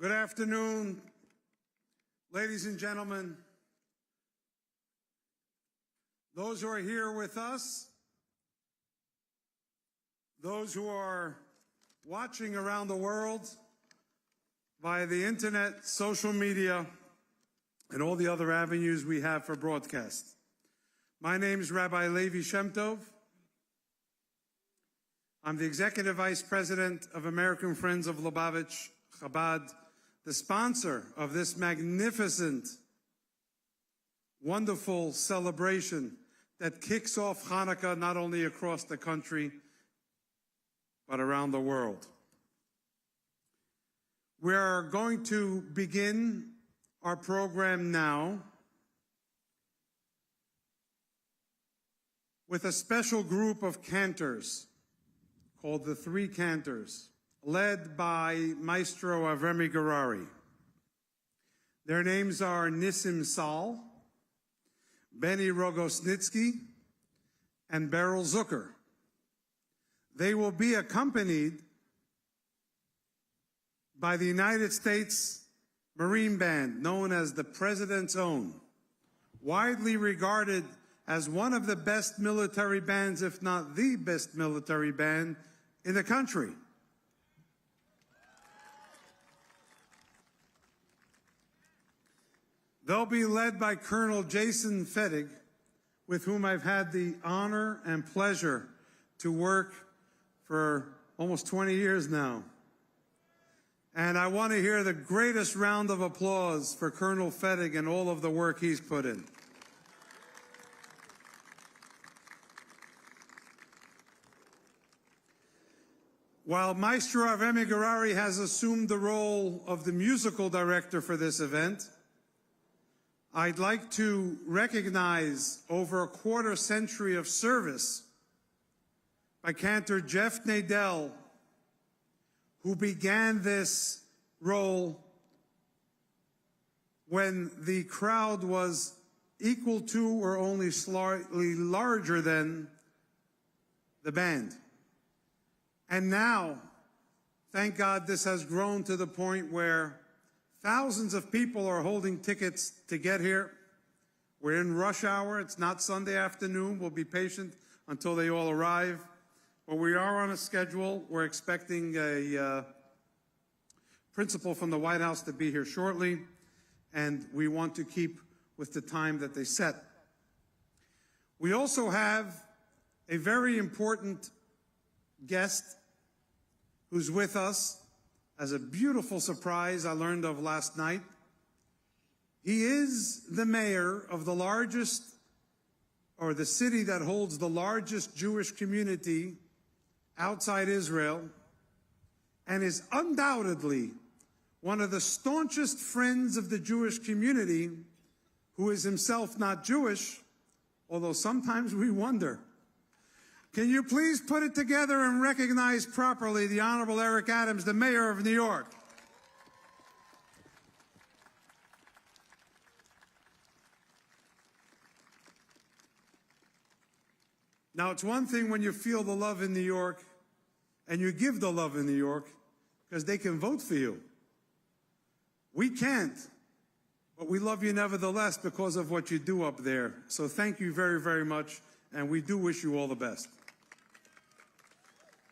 Good afternoon, ladies and gentlemen. Those who are here with us, those who are watching around the world via the internet, social media, and all the other avenues we have for broadcast. My name is Rabbi Levi Shem Tov. I'm the Executive Vice President of American Friends of Lubavitch, Chabad, the sponsor of this magnificent, wonderful celebration that kicks off Hanukkah not only across the country, but around the world. We are going to begin our program now with a special group of cantors called the Three Cantors, led by Maestro Avremi Gerari. Their names are Nissim Sal, Benny Rogosnitsky, and Beryl Zucker. They will be accompanied by the United States Marine Band, known as the President's Own, widely regarded as one of the best military bands, if not the best military band in the country. They'll be led by Colonel Jason Fettig, with whom I've had the honor and pleasure to work for almost 20 years now. And I want to hear the greatest round of applause for Colonel Fettig and all of the work he's put in. While Maestro Avremi Gerari has assumed the role of the musical director for this event, I'd like to recognize over a quarter century of service by Cantor Jeff Nadell, who began this role when the crowd was equal to or only slightly larger than the band. And now, thank God, this has grown to the point where thousands of people are holding tickets to get here. We're in rush hour. It's not Sunday afternoon. We'll be patient until they all arrive. But we are on a schedule. We're expecting a principal from the White House to be here shortly, and we want to keep with the time that they set. We also have a very important guest who's with us as a beautiful surprise I learned of last night. He is the mayor of the largest, or the city that holds the largest Jewish community outside Israel, and is undoubtedly one of the staunchest friends of the Jewish community, who is himself not Jewish, although sometimes we wonder. Can you please put it together and recognize properly the Honorable Eric Adams, the Mayor of New York? Now, it's one thing when you feel the love in New York and you give the love in New York because they can vote for you. We can't, but we love you nevertheless because of what you do up there. So thank you very, very much, and we do wish you all the best.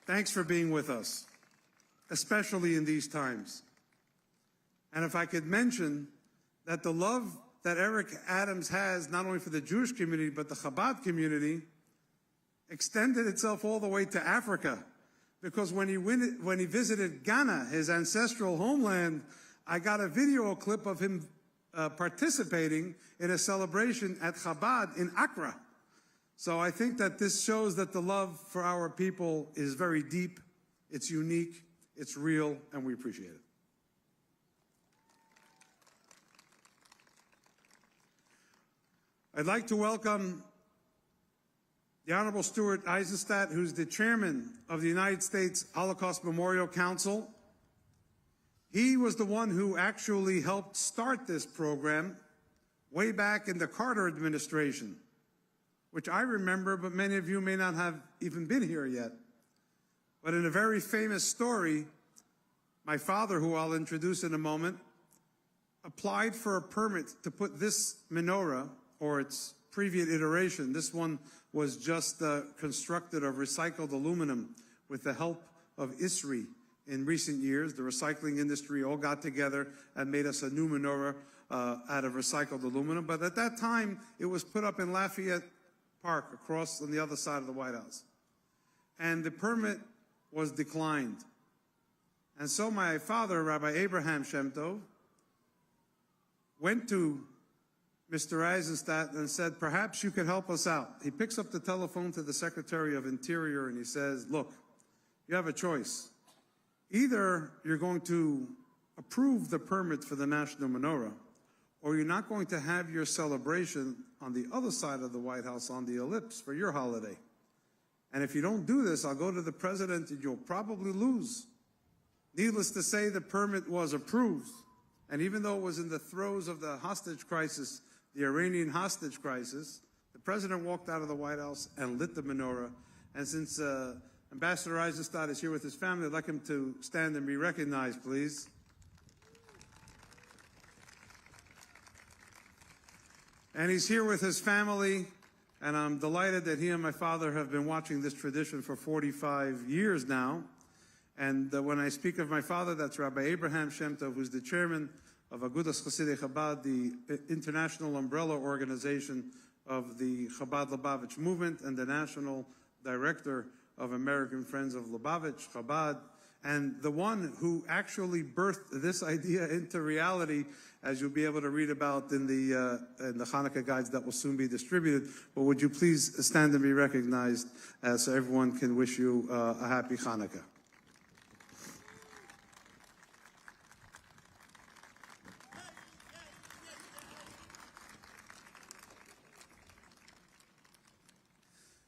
Thanks for being with us, especially in these times. And if I could mention that the love that Eric Adams has, not only for the Jewish community, but the Chabad community, extended itself all the way to Africa. Because when he visited Ghana, his ancestral homeland, I got a video clip of him participating in a celebration at Chabad in Accra. So I think that this shows that the love for our people is very deep, it's unique, it's real, and we appreciate it. I'd like to welcome the Honorable Stuart Eisenstadt, who's the chairman of the United States Holocaust Memorial Council. He was the one who actually helped start this program way back in the Carter administration, which I remember, but many of you may not have even been here yet. But in a very famous story, My father, who I'll introduce in a moment, applied for a permit to put this menorah, or its previous iteration. This one was just constructed of recycled aluminum with the help of ISRI. In recent years, the recycling industry all got together and made us a new menorah out of recycled aluminum. But at that time, it was put up in Lafayette Park, across on the other side of the White House. And the permit was declined. And so my father, Rabbi Abraham Shem Tov, went to Mr. Eisenstadt and said, perhaps you could help us out. He picks up the telephone to the Secretary of Interior and he says, look, you have a choice. Either you're going to approve the permit for the National Menorah, or you're not going to have your celebration on the other side of the White House on the ellipse for your holiday. And if you don't do this, I'll go to the president and you'll probably lose. Needless to say, the permit was approved. And even though it was in the throes of the hostage crisis, the Iranian hostage crisis, the president walked out of the White House and lit the menorah. And since Ambassador Eisenstadt is here with his family, I'd like him to stand and be recognized, please. And he's here with his family, and I'm delighted that he and my father have been watching this tradition for 45 years now. And when I speak of my father, that's Rabbi Abraham Shem Tov, who's the chairman of Agudas Chasidei Chabad, the international umbrella organization of the Chabad Lubavitch movement, and the national director of American Friends of Lubavitch, Chabad, and the one who actually birthed this idea into reality, as you'll be able to read about in the Hanukkah guides that will soon be distributed. But would you please stand and be recognized so everyone can wish you a happy Hanukkah.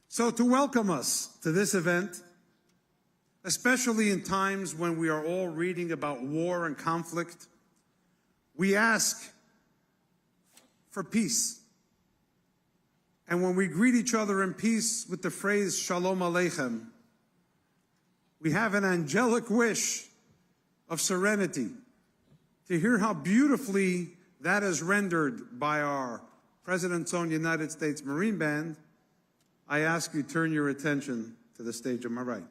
So to welcome us to this event, especially in times when we are all reading about war and conflict, we ask for peace. And when we greet each other in peace with the phrase Shalom Aleichem, we have an angelic wish of serenity. To hear how beautifully that is rendered by our President's own United States Marine Band, I ask you turn your attention to the stage on my right.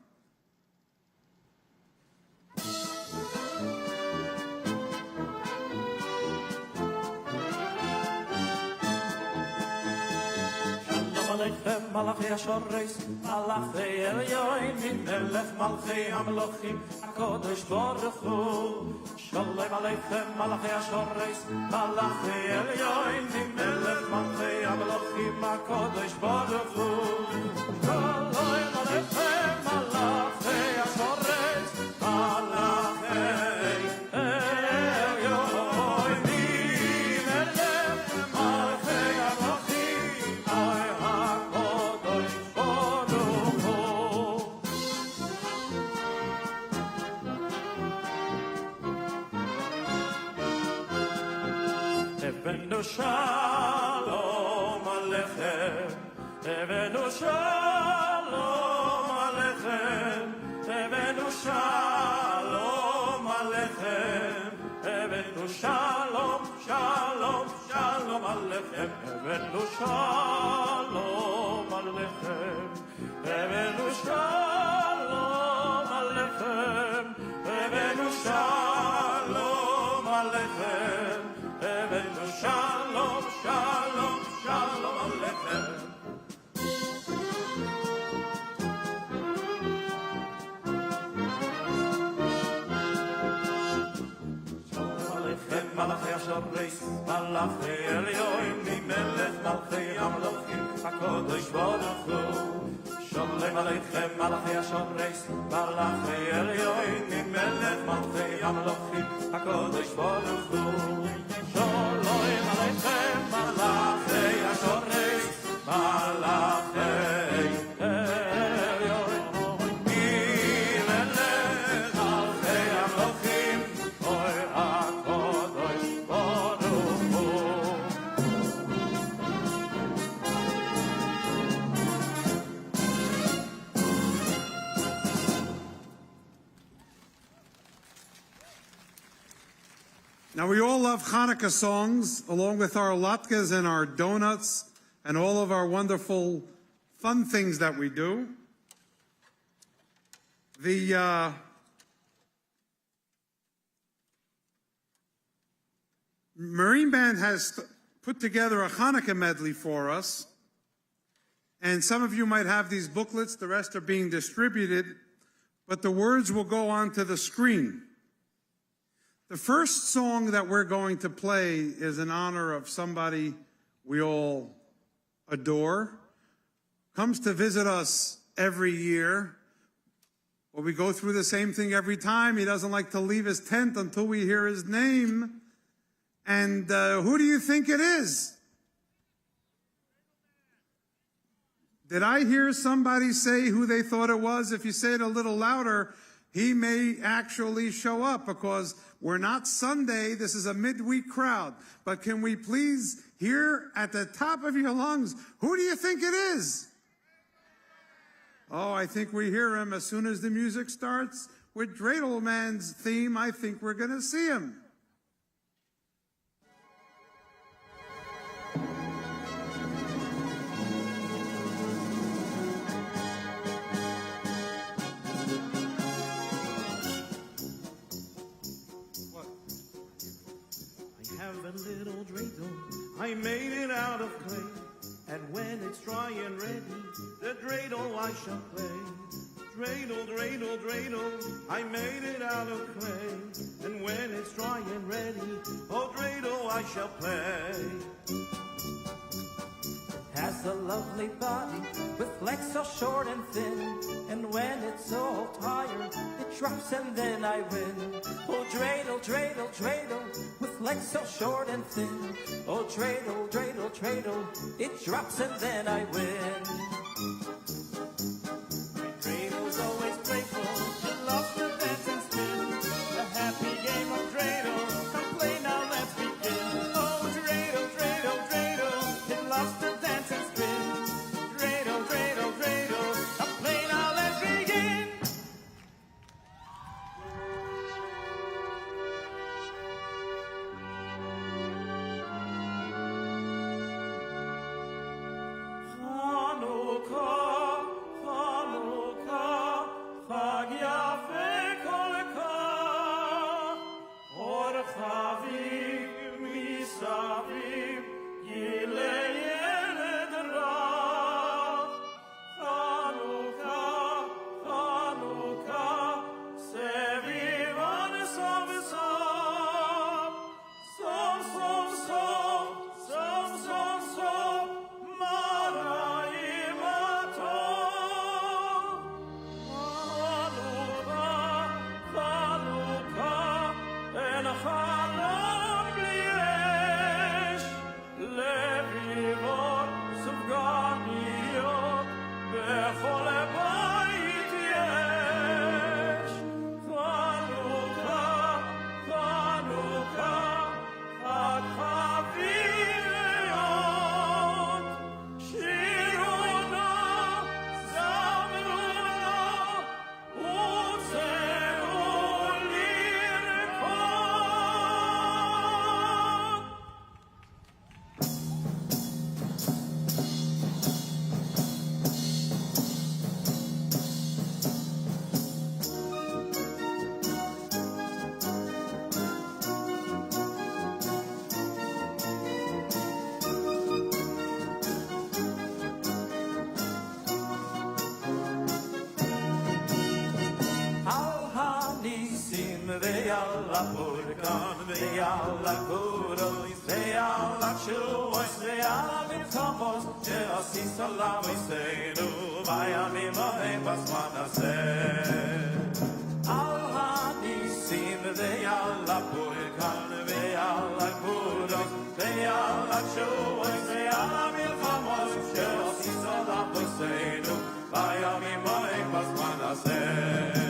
מלאכי השורש, מלאכי עליונים, מלך מלכי המלוכים, הקודש ברוך הוא. שלום עליכם מלאכי השורש, מלאכי עליונים, מלך מלכי המלוכים, הקודש ברוך הוא. שלום עליכם מלאכי השורש, מלאכי Shalom Aleichem, Evenu Shalom Aleichem, Evenu Shalom Aleichem, Evenu Shalom, Shalom, Shalom Aleichem, Evenu Shalom Aleichem, Evenu Shalom Aleichem, Evenu Shalom Aleichem. Shalom, shalom, shalom aleichem. Shalom aleichem, malachei השורש, malachei elyonim, melech malchei המלוכים, הקודש ברוך הוא. Shalom aleichem, malachei השורש, malachei elyonim, melech malchei המלוכים, הקודש ברוך הוא. Shalom aleichem, malachei השורש, malachei elyonim, melech malchei המלוכים, oy הקודש ברוך הוא. Now, we all love Hanukkah songs, along with our latkes and our donuts and all of our wonderful fun things that we do. The Marine Band has put together a Hanukkah medley for us, and some of you might have these booklets. The rest are being distributed, but the words will go onto the screen. The first song that we're going to play is in honor of somebody we all adore, comes to visit us every year. Well, we go through the same thing every time. He doesn't like to leave his tent until we hear his name. And who do you think it is? Did I hear somebody say who they thought it was? If you say it a little louder, he may actually show up, because we're not Sunday. This is a midweek crowd. But can we please hear at the top of your lungs, who do you think it is? Oh, I think we hear him as soon as the music starts. With Dreidel theme, I think we're going to see him. A little dreidel, I made it out of clay, and when it's dry and ready, the dreidel I shall play. Dreidel, dreidel, dreidel, I made it out of clay, and when it's dry and ready, oh dreidel I shall play. Has a lovely body with legs so short and thin, and when it's so tired, it drops and then I win. Oh dreidel, dreidel, dreidel, with legs so short and thin. Oh dreidel, dreidel, dreidel, it drops and then I win. Dreidel always playful, it loves to dance and spin. A happy game of dreidel, come play now, let's begin. Oh dreidel, dreidel, dreidel, it loves to dance and spin. Dreidel, dreidel, dreidel, come play now, let's begin. Hanukkah, Hanukkah, Chag Yafe Kolka, Or Chaviv Misaviv, Yilei Yeled Rav. Hanukkah, Hanukkah, Seviv Anesav Esav, Sov, Sov, Sov, Sov, Sov, Sov, Marayim Atov. Hanukkah, Hanukkah, En Chalon Bli Esh, Levivot Sufganiyot, Bechol Bayit Yesh. Hanukkah, Hanukkah, Chag Chaviv, Shiruna, Zamruna, Utzeu Lirkot. Al hanisim ve'al ha'purkan ve'al ha'kudos ve'al ha'shuos ve'al ha'milchamos she'asis olam Yisraelu v'yamim ha'hem b'zman hazeh. Al hanisim ve'al ha'purkan ve'al ha'kudos ve'al ha'shuos ve'al ha'milchamos she'asis olam Yisraelu v'yamim ha'hem b'zman hazeh.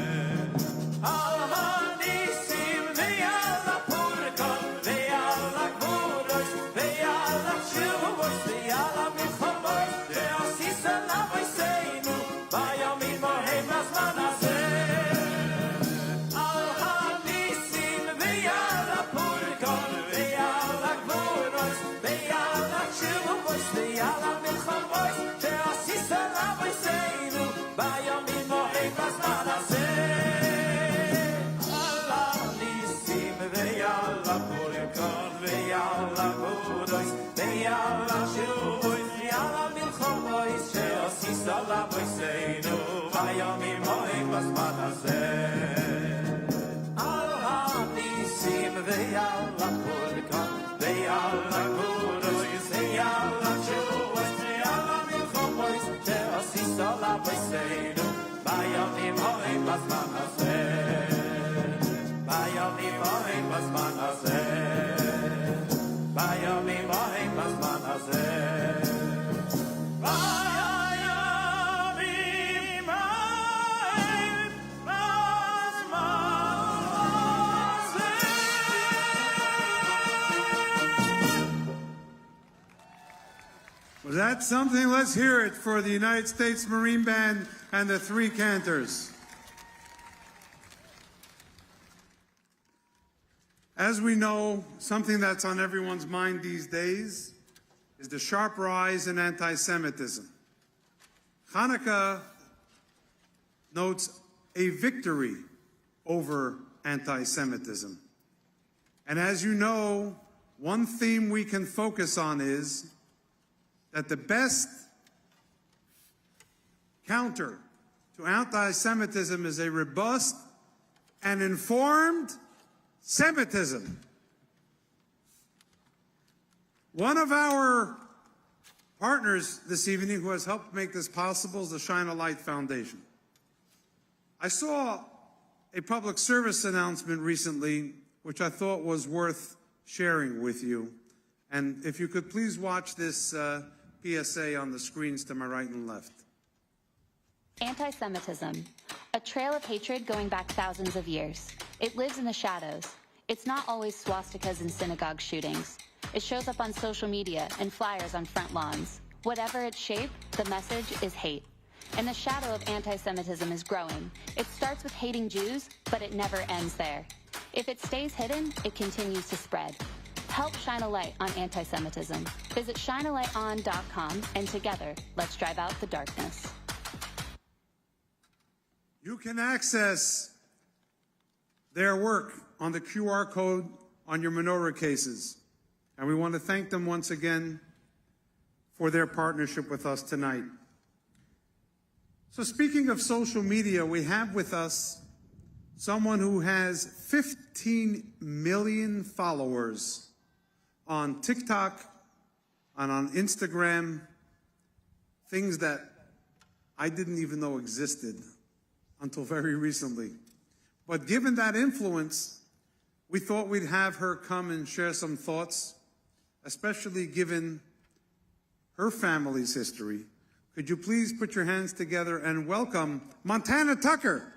Al hanisim ve'al ha'purkan ve'al ha'kudos ve'al ha'shuos ve'al ha'milchamos she'asis olam Yisraelu v'yamim ha'hem b'zman hazeh. Al hanisim ve'al ha'purkan kodois Beyala shuvois Yala milchomois She'osis ala boiseinu Vayomim moim basman hazeh Al ha'nisim Veyala purkan Veyala kudois Veyala shuvois Yala milchomois She'osis ala boiseinu Vayomim moim basman hazeh Vayomim moim basman hazeh Vayomim moim basman hazeh Vayomim moim basman hazeh. Was that something? Let's hear it for the United States Marine Band and the three cantors. As we know, something that's on everyone's mind these days is the sharp rise in anti-Semitism. Hanukkah notes a victory over anti-Semitism. And as you know, one theme we can focus on is that the best counter to anti-Semitism is a robust and informed Semitism. One of our partners this evening who has helped make this possible is the Shine a Light Foundation. I saw a public service announcement recently which I thought was worth sharing with you. And if you could please watch this PSA on the screens to my right and left. Anti-Semitism, a trail of hatred going back thousands of years. It lives in the shadows. It's not always swastikas and synagogue shootings. It shows up on social media and flyers on front lawns. Whatever its shape, the message is hate. And the shadow of anti-Semitism is growing. It starts with hating Jews, but it never ends there. If it stays hidden, it continues to spread. Help shine a light on anti-Semitism. Visit shinealighton.com, and together, let's drive out the darkness. You can access their work on the QR code on your menorah cases. And we want to thank them once again for their partnership with us tonight. So speaking of social media, we have with us someone who has 15 million followers on TikTok and on Instagram, things that I didn't even know existed until very recently. But given that influence, we thought we'd have her come and share some thoughts, especially given her family's history. Could you please put your hands together and welcome Montana Tucker.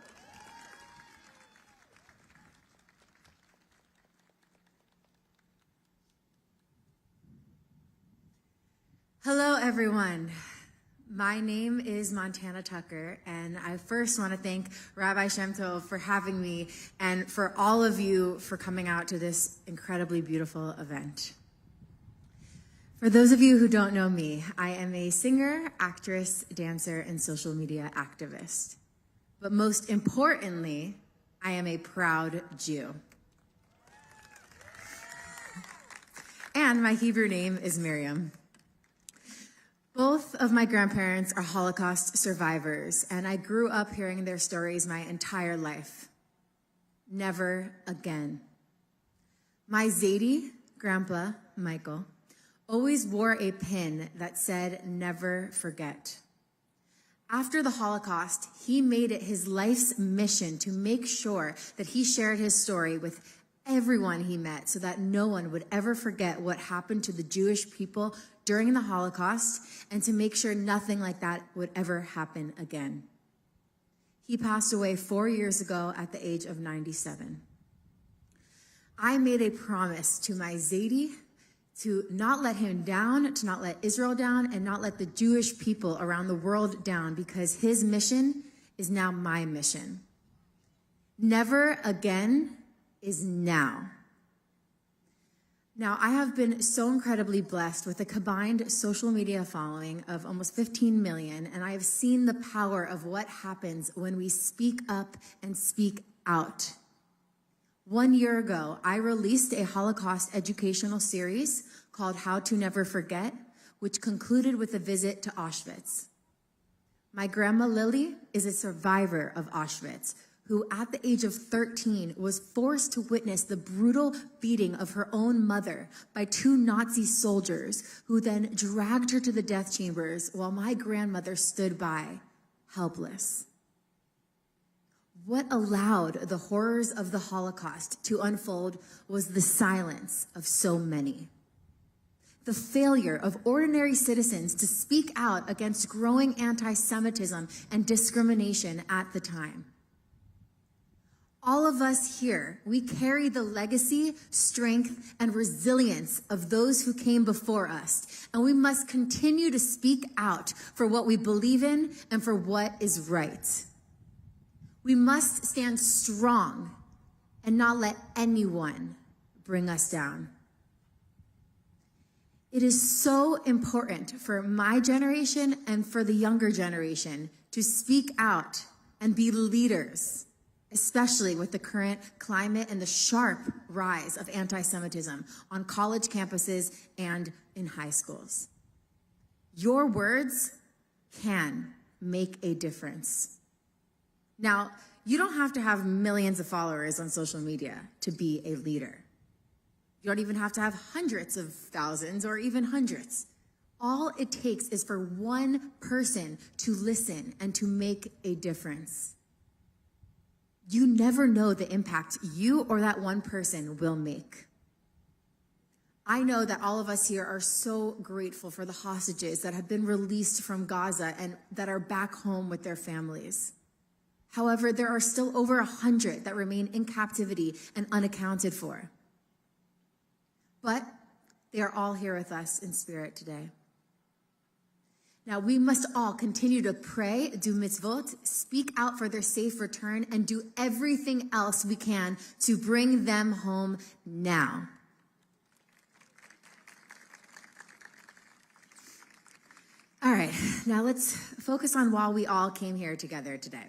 Hello, everyone. My name is Montana Tucker, and I first want to thank Rabbi Shem Tov for having me and for all of you for coming out to this incredibly beautiful event. For those of you who don't know me, I am a singer, actress, dancer, and social media activist. But most importantly, I am a proud Jew. And my Hebrew name is Miriam. Both of my grandparents are Holocaust survivors, and I grew up hearing their stories my entire life. Never again. My Zadie, Grandpa Michael, always wore a pin that said, "Never forget." After the Holocaust, he made it his life's mission to make sure that he shared his story with everyone he met so that no one would ever forget what happened to the Jewish people during the Holocaust, and to make sure nothing like that would ever happen again. He passed away 4 years ago at the age of 97. I made a promise to my Zadie to not let him down, to not let Israel down, and not let the Jewish people around the world down, because his mission is now my mission. Never again is now. Now, I have been so incredibly blessed with a combined social media following of almost 15 million, and I have seen the power of what happens when we speak up and speak out. 1 year ago, I released a Holocaust educational series called How to Never Forget, which concluded with a visit to Auschwitz. My grandma Lily is a survivor of Auschwitz, who at the age of 13 was forced to witness the brutal beating of her own mother by 2 Nazi soldiers who then dragged her to the death chambers while my grandmother stood by, helpless. What allowed the horrors of the Holocaust to unfold was the silence of so many. The failure of ordinary citizens to speak out against growing anti-Semitism and discrimination at the time. All of us here, we carry the legacy, strength, and resilience of those who came before us, and we must continue to speak out for what we believe in and for what is right. We must stand strong and not let anyone bring us down. It is so important for my generation and for the younger generation to speak out and be leaders, especially with the current climate and the sharp rise of anti-Semitism on college campuses and in high schools. Your words can make a difference. Now, you don't have to have millions of followers on social media to be a leader. You don't even have to have hundreds of thousands or even hundreds. All it takes is for one person to listen and to make a difference. You never know the impact you or that one person will make. I know that all of us here are so grateful for the hostages that have been released from Gaza and that are back home with their families. However, there are still over 100 that remain in captivity and unaccounted for. But they are all here with us in spirit today. Now, we must all continue to pray, do mitzvot, speak out for their safe return, and do everything else we can to bring them home now. All right, now let's focus on why we all came here together today.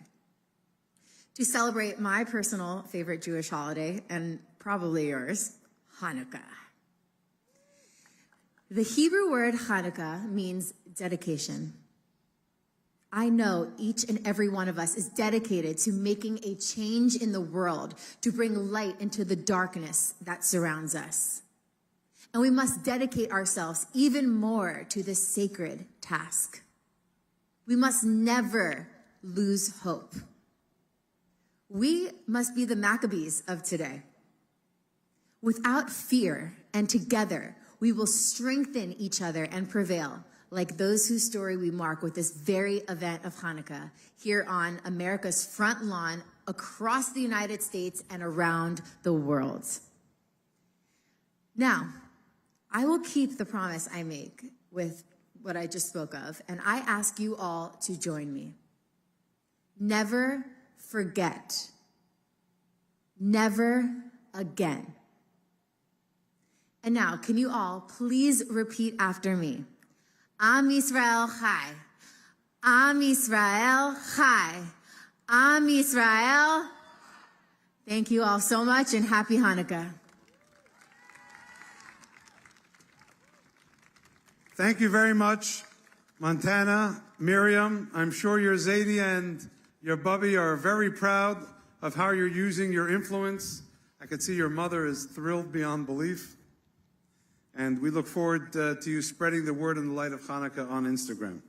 To celebrate my personal favorite Jewish holiday, and probably yours, Hanukkah. The Hebrew word Hanukkah means dedication. I know each and every one of us is dedicated to making a change in the world, to bring light into the darkness that surrounds us. And we must dedicate ourselves even more to this sacred task. We must never lose hope. We must be the Maccabees of today. Without fear and together, we will strengthen each other and prevail, like those whose story we mark with this very event of Hanukkah here on America's front lawn, across the United States and around the world. Now, I will keep the promise I make with what I just spoke of, and I ask you all to join me. Never forget. Never again. And now, can you all please repeat after me? Am Yisrael Chai. Am Yisrael Chai. Am Yisrael. Thank you all so much and happy Hanukkah. Thank you very much, Montana, Miriam. I'm sure your Zadie and your Bubby are very proud of how you're using your influence. I could see your mother is thrilled beyond belief. And we look forward to you spreading the word and the light of Hanukkah on Instagram.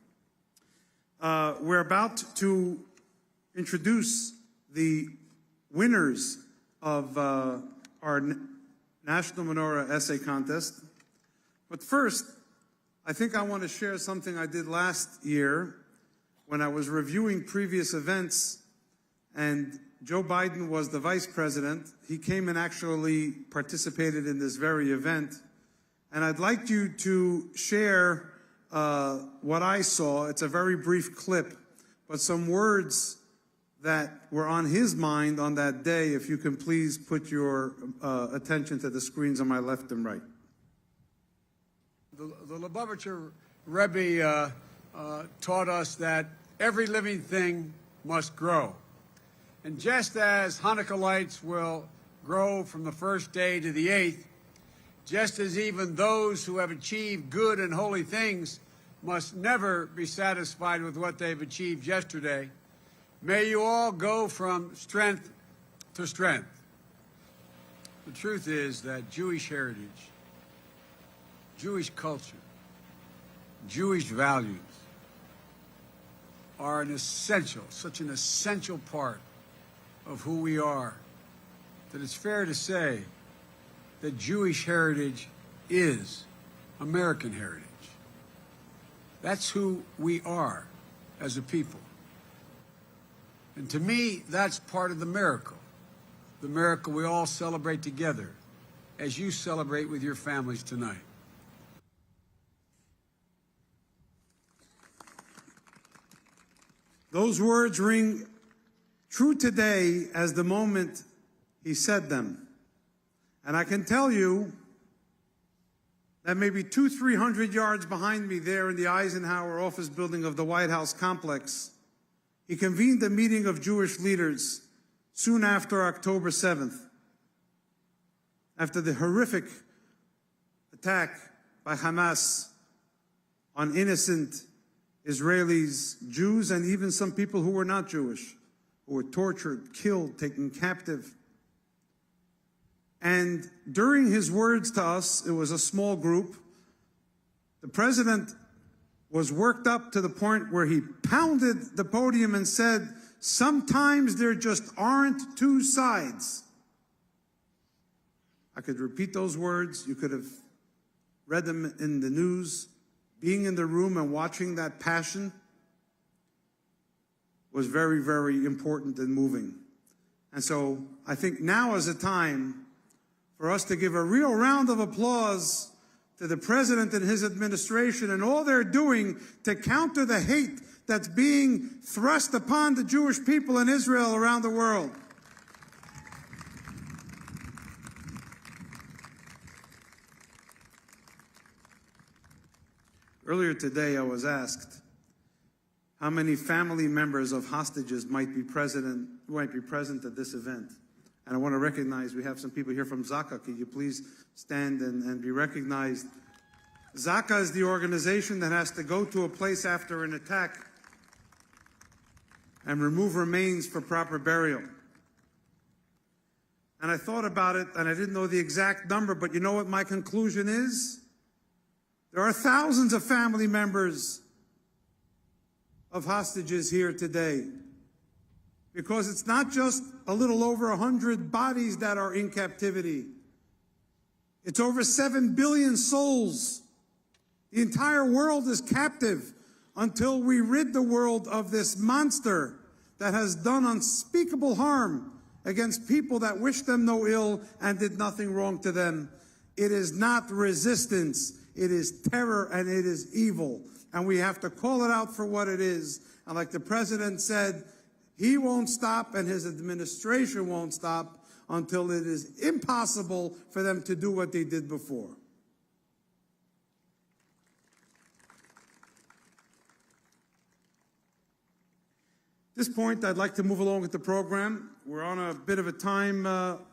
We're about to introduce the winners of our National Menorah Essay Contest. But first, I think I want to share something I did last year when I was reviewing previous events, and Joe Biden was the vice president. He came and actually participated in this very event. And I'd like you to share what I saw. It's a very brief clip, but some words that were on his mind on that day. If you can please put your attention to the screens on my left and right. The Lubavitcher Rebbe taught us that every living thing must grow. And just as Hanukkah lights will grow from the first day to the 8th, just as even those who have achieved good and holy things must never be satisfied with what they've achieved yesterday, may you all go from strength to strength. The truth is that Jewish heritage, Jewish culture, Jewish values are such an essential part of who we are, that it's fair to say that Jewish heritage is American heritage. That's who we are as a people. And to me, that's part of the miracle we all celebrate together as you celebrate with your families tonight. Those words ring true today as the moment he said them. And I can tell you that maybe 200-300 yards behind me there in the Eisenhower office building of the White House complex, he convened a meeting of Jewish leaders soon after October 7th, after the horrific attack by Hamas on innocent Israelis, Jews, and even some people who were not Jewish, who were tortured, killed, taken captive. And during his words to us, it was a small group, the president was worked up to the point where he pounded the podium and said, "Sometimes there just aren't two sides." I could repeat those words. You could have read them in the news. Being in the room and watching that passion was very, very important and moving. And so I think now is a time for us to give a real round of applause to the president and his administration and all they're doing to counter the hate that's being thrust upon the Jewish people in Israel around the world. Earlier today, I was asked how many family members of hostages might be present at this event. And I want to recognize we have some people here from Zaka. Could you please stand and be recognized? Zaka is the organization that has to go to a place after an attack and remove remains for proper burial. And I thought about it, and I didn't know the exact number, but you know what my conclusion is? There are thousands of family members of hostages here today, because it's not just a little over 100 bodies that are in captivity. It's over 7 billion souls. The entire world is captive until we rid the world of this monster that has done unspeakable harm against people that wish them no ill and did nothing wrong to them. It is not resistance. It is terror and it is evil. And we have to call it out for what it is. And like the president said, he won't stop and his administration won't stop until it is impossible for them to do what they did before. At this point, I'd like to move along with the program. We're on a bit of a time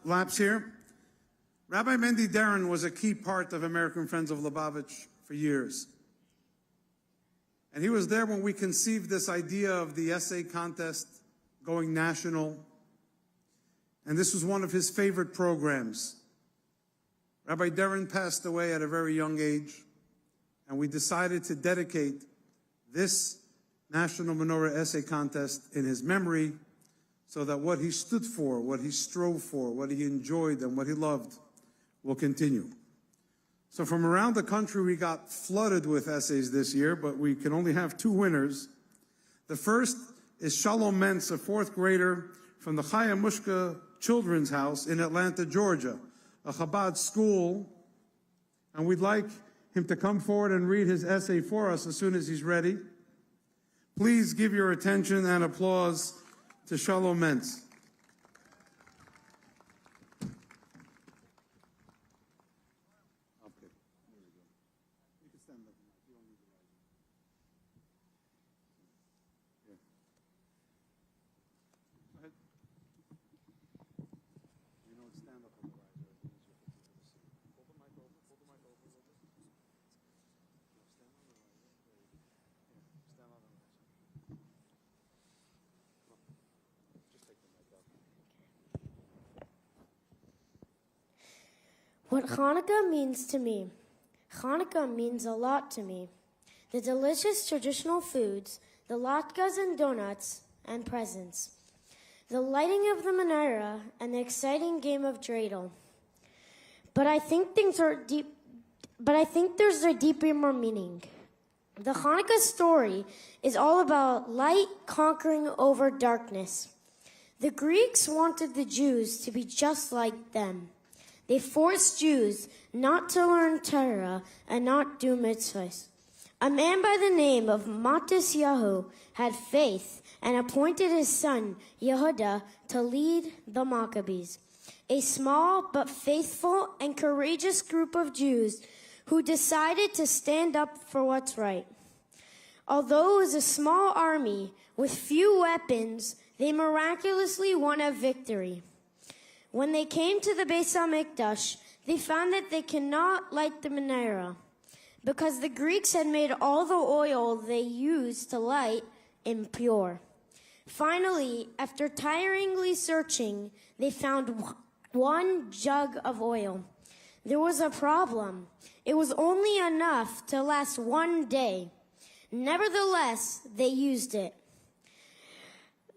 lapse here. Rabbi Mendy Darren was a key part of American Friends of Lubavitch for years. And he was there when we conceived this idea of the essay contest going national. And this was one of his favorite programs. Rabbi Darren passed away at a very young age, and we decided to dedicate this National Menorah Essay Contest in his memory so that what he stood for, what he strove for, what he enjoyed, and what he loved will continue. So from around the country, we got flooded with essays this year, but we can only have 2 winners. The first is Shalom Mentz, a 4th grader from the Chaya Mushka Children's House in Atlanta, Georgia, a Chabad school. And we'd like him to come forward and read his essay for us as soon as he's ready. Please give your attention and applause to Shalom Mentz. What Hanukkah means to me. Hanukkah means a lot to me. The delicious traditional foods, the latkes and donuts, and presents. The lighting of the menorah and the exciting game of dreidel. But I think there's a deeper more meaning. The Hanukkah story is all about light conquering over darkness. The Greeks wanted the Jews to be just like them. They forced Jews not to learn Torah and not do mitzvahs. A man by the name of Matisyahu had faith and appointed his son Yehuda to lead the Maccabees, a small but faithful and courageous group of Jews who decided to stand up for what's right. Although it was a small army with few weapons, they miraculously won a victory. When they came to the Beis HaMikdash, they found that they cannot light the menorah because the Greeks had made all the oil they used to light impure. Finally, after tiringly searching, they found one jug of oil. There was a problem. It was only enough to last one day. Nevertheless, they used it.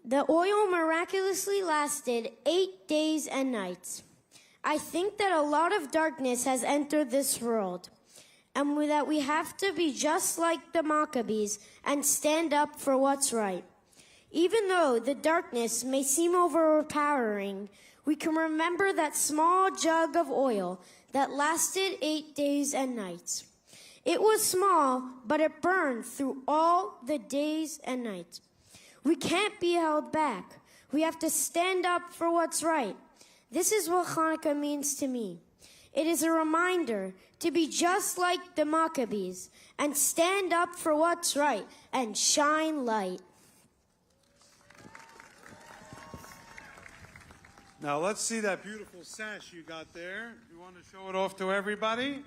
The oil miraculously lasted 8 days and nights. I think that a lot of darkness has entered this world, and that we have to be just like the Maccabees and stand up for what's right. Even though the darkness may seem overpowering, we can remember that small jug of oil that lasted 8 days and nights. It was small, but it burned through all the days and nights. We can't be held back. We have to stand up for what's right. This is what Hanukkah means to me. It is a reminder to be just like the Maccabees and stand up for what's right and shine light. Now let's see that beautiful sash you got there. You want to show it off to everybody?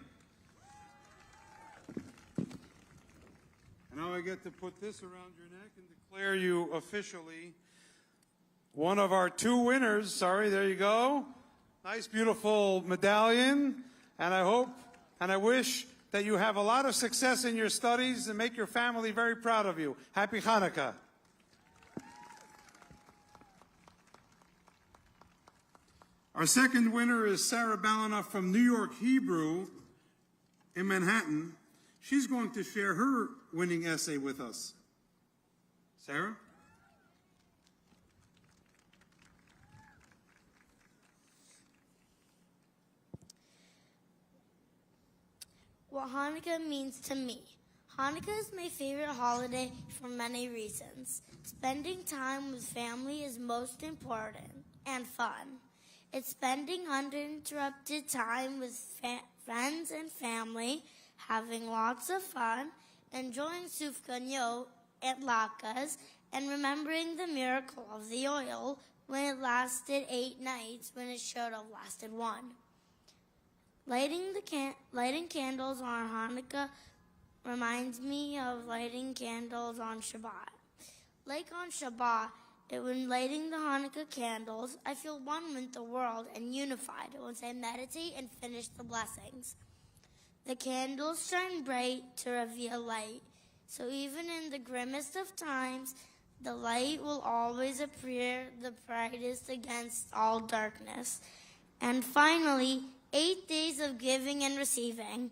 And now I get to put this around your neck and declare you officially one of our 2 winners. Sorry, there you go. Nice, beautiful medallion. And I hope and I wish that you have a lot of success in your studies and make your family very proud of you. Happy Hanukkah. Our second winner is Sarah Balinoff from New York Hebrew in Manhattan. She's going to share her winning essay with us. Sarah? What Hanukkah means to me. Hanukkah is my favorite holiday for many reasons. Spending time with family is most important and fun. It's spending uninterrupted time with friends and family, having lots of fun, enjoying sufganiyot and latkes, and remembering the miracle of the oil when it lasted 8 nights when it should have lasted 1. Lighting candles on Hanukkah reminds me of lighting candles on Shabbat. Like on Shabbat, when lighting the Hanukkah candles, I feel one with the world and unified once I meditate and finish the blessings. The candles shine bright to reveal light, so even in the grimmest of times, the light will always appear the brightest against all darkness. And finally, 8 days of giving and receiving.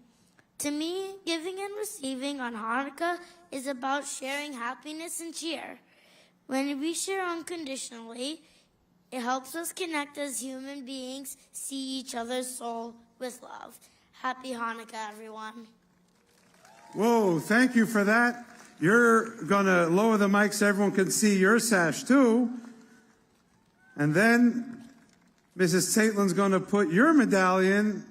To me, giving and receiving on Hanukkah is about sharing happiness and cheer. When we share unconditionally, it helps us connect as human beings, see each other's soul with love. Happy Hanukkah, everyone. Whoa, thank you for that. You're going to lower the mic so everyone can see your sash, too. And then Mrs. Taitlin's going to put your medallion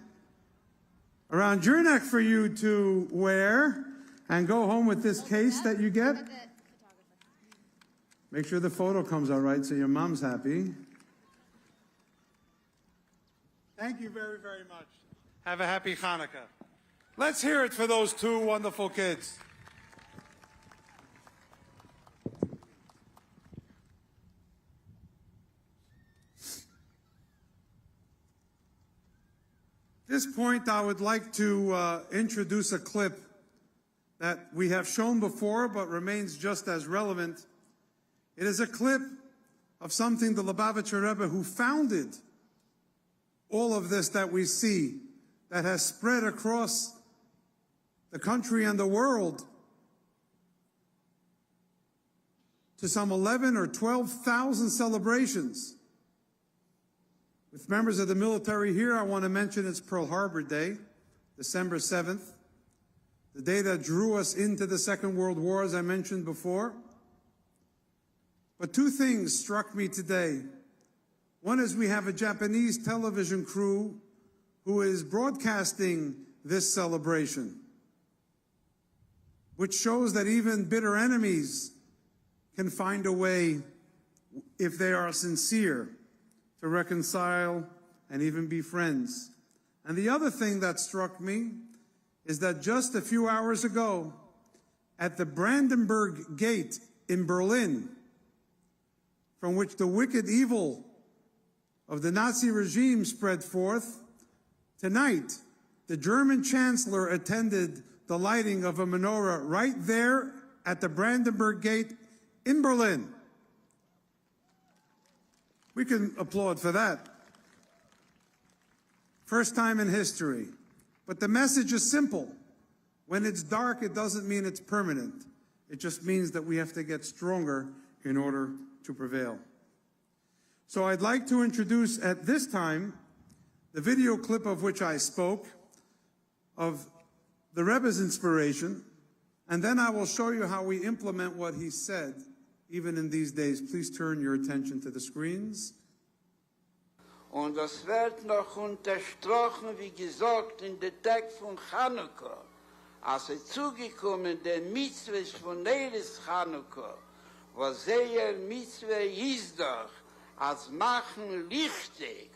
around your neck for you to wear and go home with this case that you get. Make sure the photo comes out right so your mom's happy. Thank you very, very much. Have a happy Hanukkah. Let's hear it for those 2 wonderful kids. this point, I would like to introduce a clip that we have shown before but remains just as relevant. It is a clip of something the Lubavitcher Rebbe, who founded all of this that we see, that has spread across the country and the world to some 11 or 12,000 celebrations. With members of the military here, I want to mention it's Pearl Harbor Day, December 7th, the day that drew us into the Second World War, as I mentioned before. But two things struck me today. One is we have a Japanese television crew who is broadcasting this celebration, which shows that even bitter enemies can find a way, if they are sincere, to reconcile and even be friends. And the other thing that struck me is that just a few hours ago, at the Brandenburg Gate in Berlin, from which the wicked evil of the Nazi regime spread forth, tonight, the German Chancellor attended the lighting of a menorah right there at the Brandenburg Gate in Berlin. We can applaud for that. First time in history. But the message is simple. When it's dark, it doesn't mean it's permanent. It just means that we have to get stronger in order to prevail. So I'd like to introduce at this time the video clip of which I spoke, of the Rebbe's inspiration, and then I will show you how we implement what he said, even in these days. Please turn your attention to the screens. Und das wird noch unterstrichen, wie gesagt, in der Tag von Hanukkah, als zugekommen der Mitzvah von Eres Hanukkah, was sehr Mitzvah ist doch, als machen lichtig,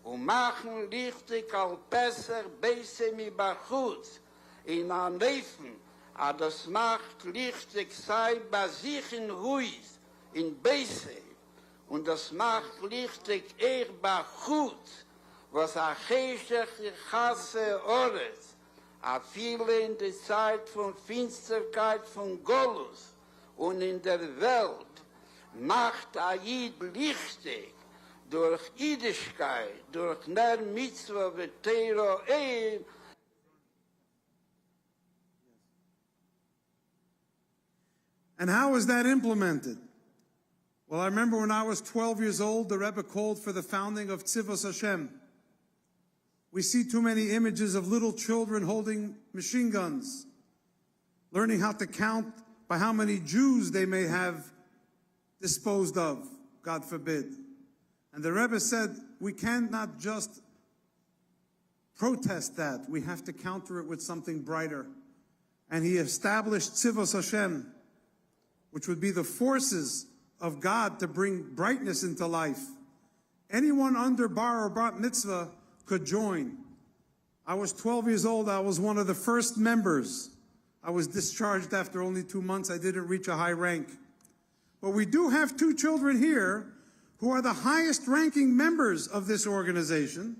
und machen lichtig al besser besser mi bachutz, in an Leifen, a das macht lichtig sei bei sich in Huis, in Beise, und das macht lichtig bachutz, was a cheshech chasse Ores, a viele in der Zeit von Finsterkeit von Golus und in der Welt, macht a Jid lichtig, durch Jüdischkeit, durch Ner Mitzvah V'Teiro And how is that implemented? Well, I remember when I was 12 years old, the Rebbe called for the founding of Tzivos Hashem. We see too many images of little children holding machine guns, learning how to count by how many Jews they may have disposed of, God forbid. And the Rebbe said, we cannot just protest that. We have to counter it with something brighter. And he established Tzivos Hashem, which would be the forces of God to bring brightness into life. Anyone under bar or bat mitzvah could join. I was 12 years old. I was one of the first members. I was discharged after only 2 months. I didn't reach a high rank. But we do have 2 children here who are the highest ranking members of this organization.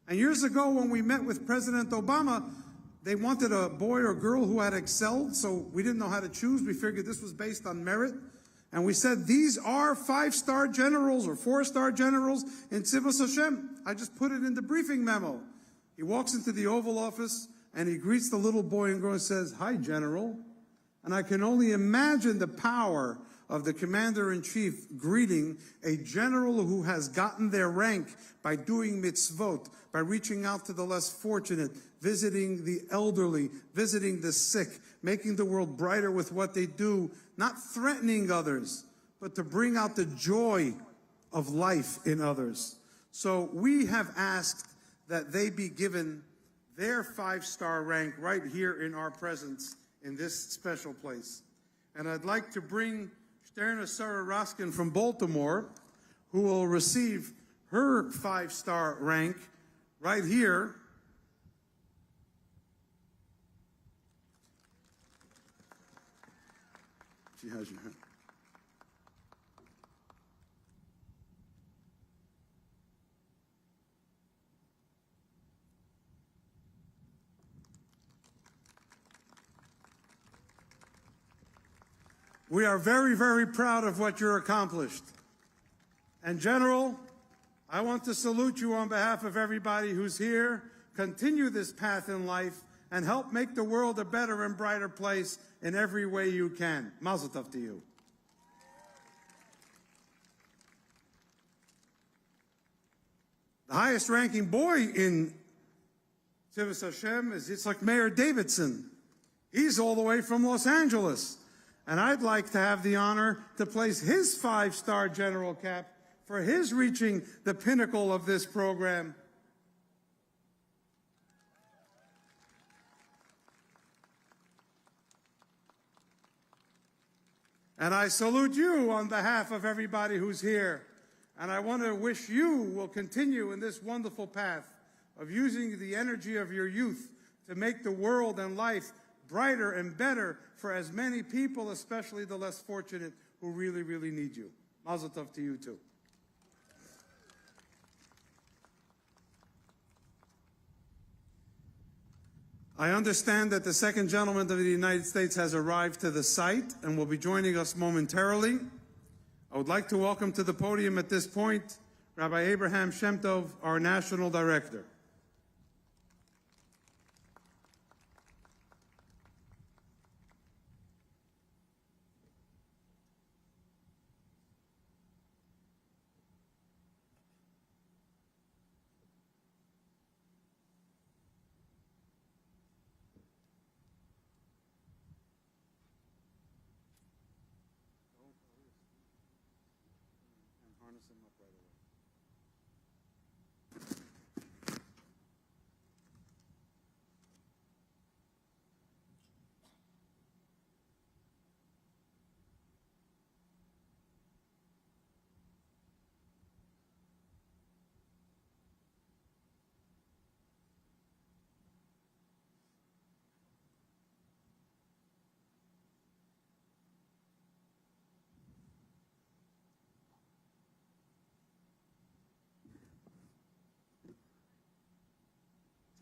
And years ago when we met with President Obama, they wanted a boy or girl who had excelled, so we didn't know how to choose. We figured this was based on merit. And we said, these are 5-star generals or 4-star generals in Tzivos Hashem. I just put it in the briefing memo. He walks into the Oval Office and he greets the little boy and girl and says, "Hi, General." And I can only imagine the power of the commander-in-chief greeting a general who has gotten their rank by doing mitzvot, by reaching out to the less fortunate, visiting the elderly, visiting the sick, making the world brighter with what they do, not threatening others, but to bring out the joy of life in others. So we have asked that they be given their 5-star rank right here in our presence in this special place. And I'd like to bring Sterna Sarah Raskin from Baltimore, who will receive her 5-star rank right here. She has your hand. We are very, very proud of what you're accomplished. And General, I want to salute you on behalf of everybody who's here. Continue this path in life and help make the world a better and brighter place in every way you can. Mazel tov to you. The highest ranking boy in Tzivos Hashem is Yitzhak Mayor Davidson. He's all the way from Los Angeles. And I'd like to have the honor to place his 5-star general cap for his reaching the pinnacle of this program. And I salute you on behalf of everybody who's here. And I want to wish you will continue in this wonderful path of using the energy of your youth to make the world and life brighter and better for as many people, especially the less fortunate who really, really need you. Mazel tov to you too. I understand that the second gentleman of the United States has arrived to the site and will be joining us momentarily. I would like to welcome to the podium at this point Rabbi Abraham Shem Tov, our National Director.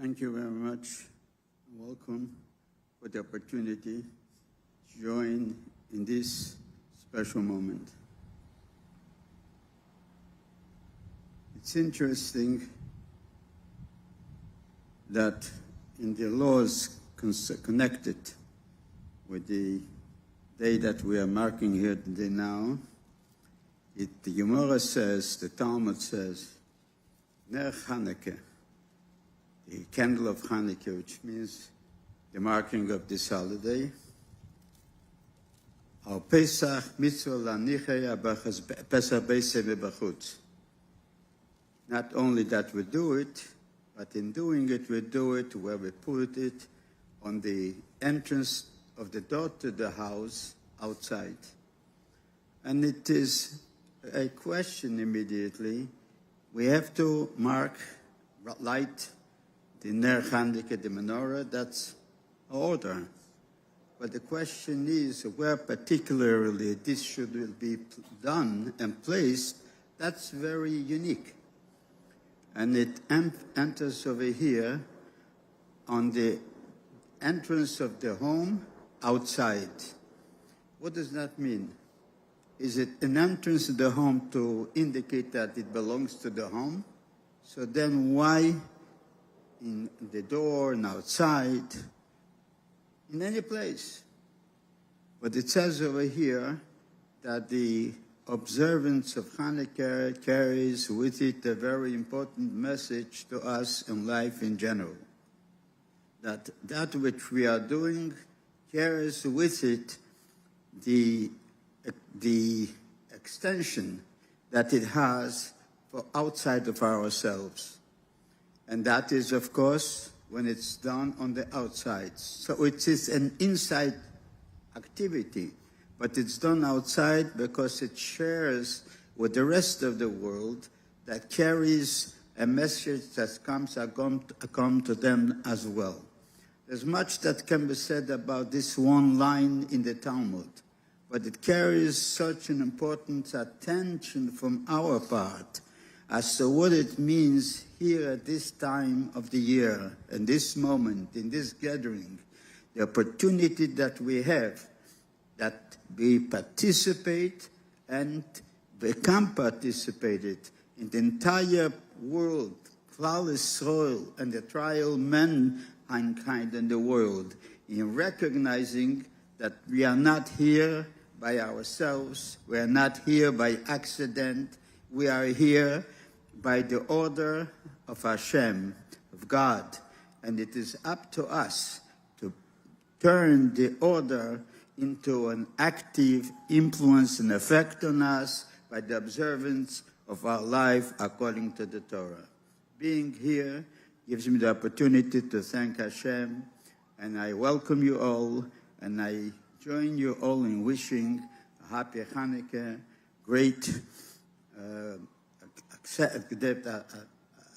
Thank you very much. Welcome for the opportunity to join in this special moment. It's interesting that in the laws connected with the day that we are marking here today now, the Gemara says, the Talmud says, Ner Hanukkah, the candle of Hanukkah, which means the marking of this holiday. Our Pesach mitzvah lanichei abachas Pesach beisei v'bachutz. Not only that we do it, but in doing it, we do it where we put it on the entrance of the door to the house outside. And it is a question immediately. We have to light the Ner Hanukkah, the menorah, that's order. But the question is where particularly this should be done and placed. That's very unique. And it enters over here on the entrance of the home outside. What does that mean? Is it an entrance to the home to indicate that it belongs to the home? So then why in the door and outside, in any place? But it says over here that the observance of Hanukkah carries with it a very important message to us in life in general. That which we are doing carries with it the extension that it has for outside of ourselves. And that is, of course, when it's done on the outside. So it is an inside activity, but it's done outside because it shares with the rest of the world that carries a message that comes to them as well. There's much that can be said about this one line in the Talmud, but it carries such an important attention from our part as to what it means here at this time of the year, in this moment, in this gathering, the opportunity that we have that we participate and become participated in the entire world, flawless soil, and the trial mankind in the world, in recognizing that we are not here by ourselves, we are not here by accident, we are here by the order of Hashem, of God, and it is up to us to turn the order into an active influence and effect on us by the observance of our life according to the Torah. Being here gives me the opportunity to thank Hashem, and I welcome you all, and I join you all in wishing a happy Hanukkah, great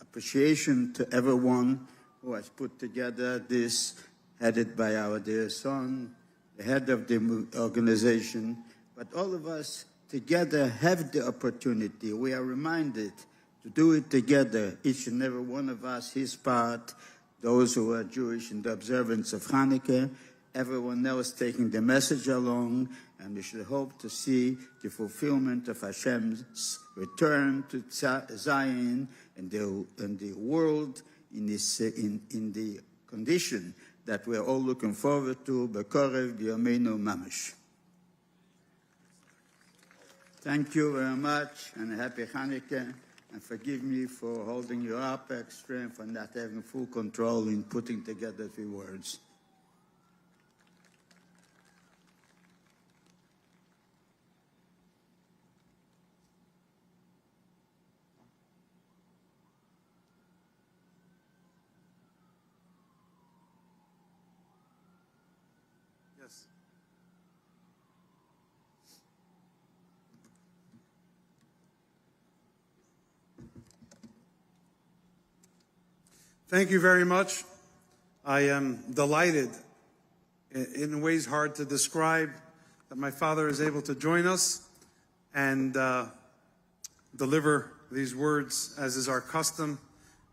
appreciation to everyone who has put together this, headed by our dear son, the head of the organization. But all of us together have the opportunity. We are reminded to do it together, each and every one of us, his part, those who are Jewish in the observance of Hanukkah, everyone else taking the message along, and we should hope to see the fulfillment of Hashem's return to Zion and the world in the condition that we're all looking forward to, B'korev b'yomeinu mamash. Thank you very much, and happy Hanukkah, and forgive me for holding you up extra and for not having full control in putting together a few words. Yes. Thank you very much. I am delighted, in ways hard to describe, that my father is able to join us and deliver these words as is our custom,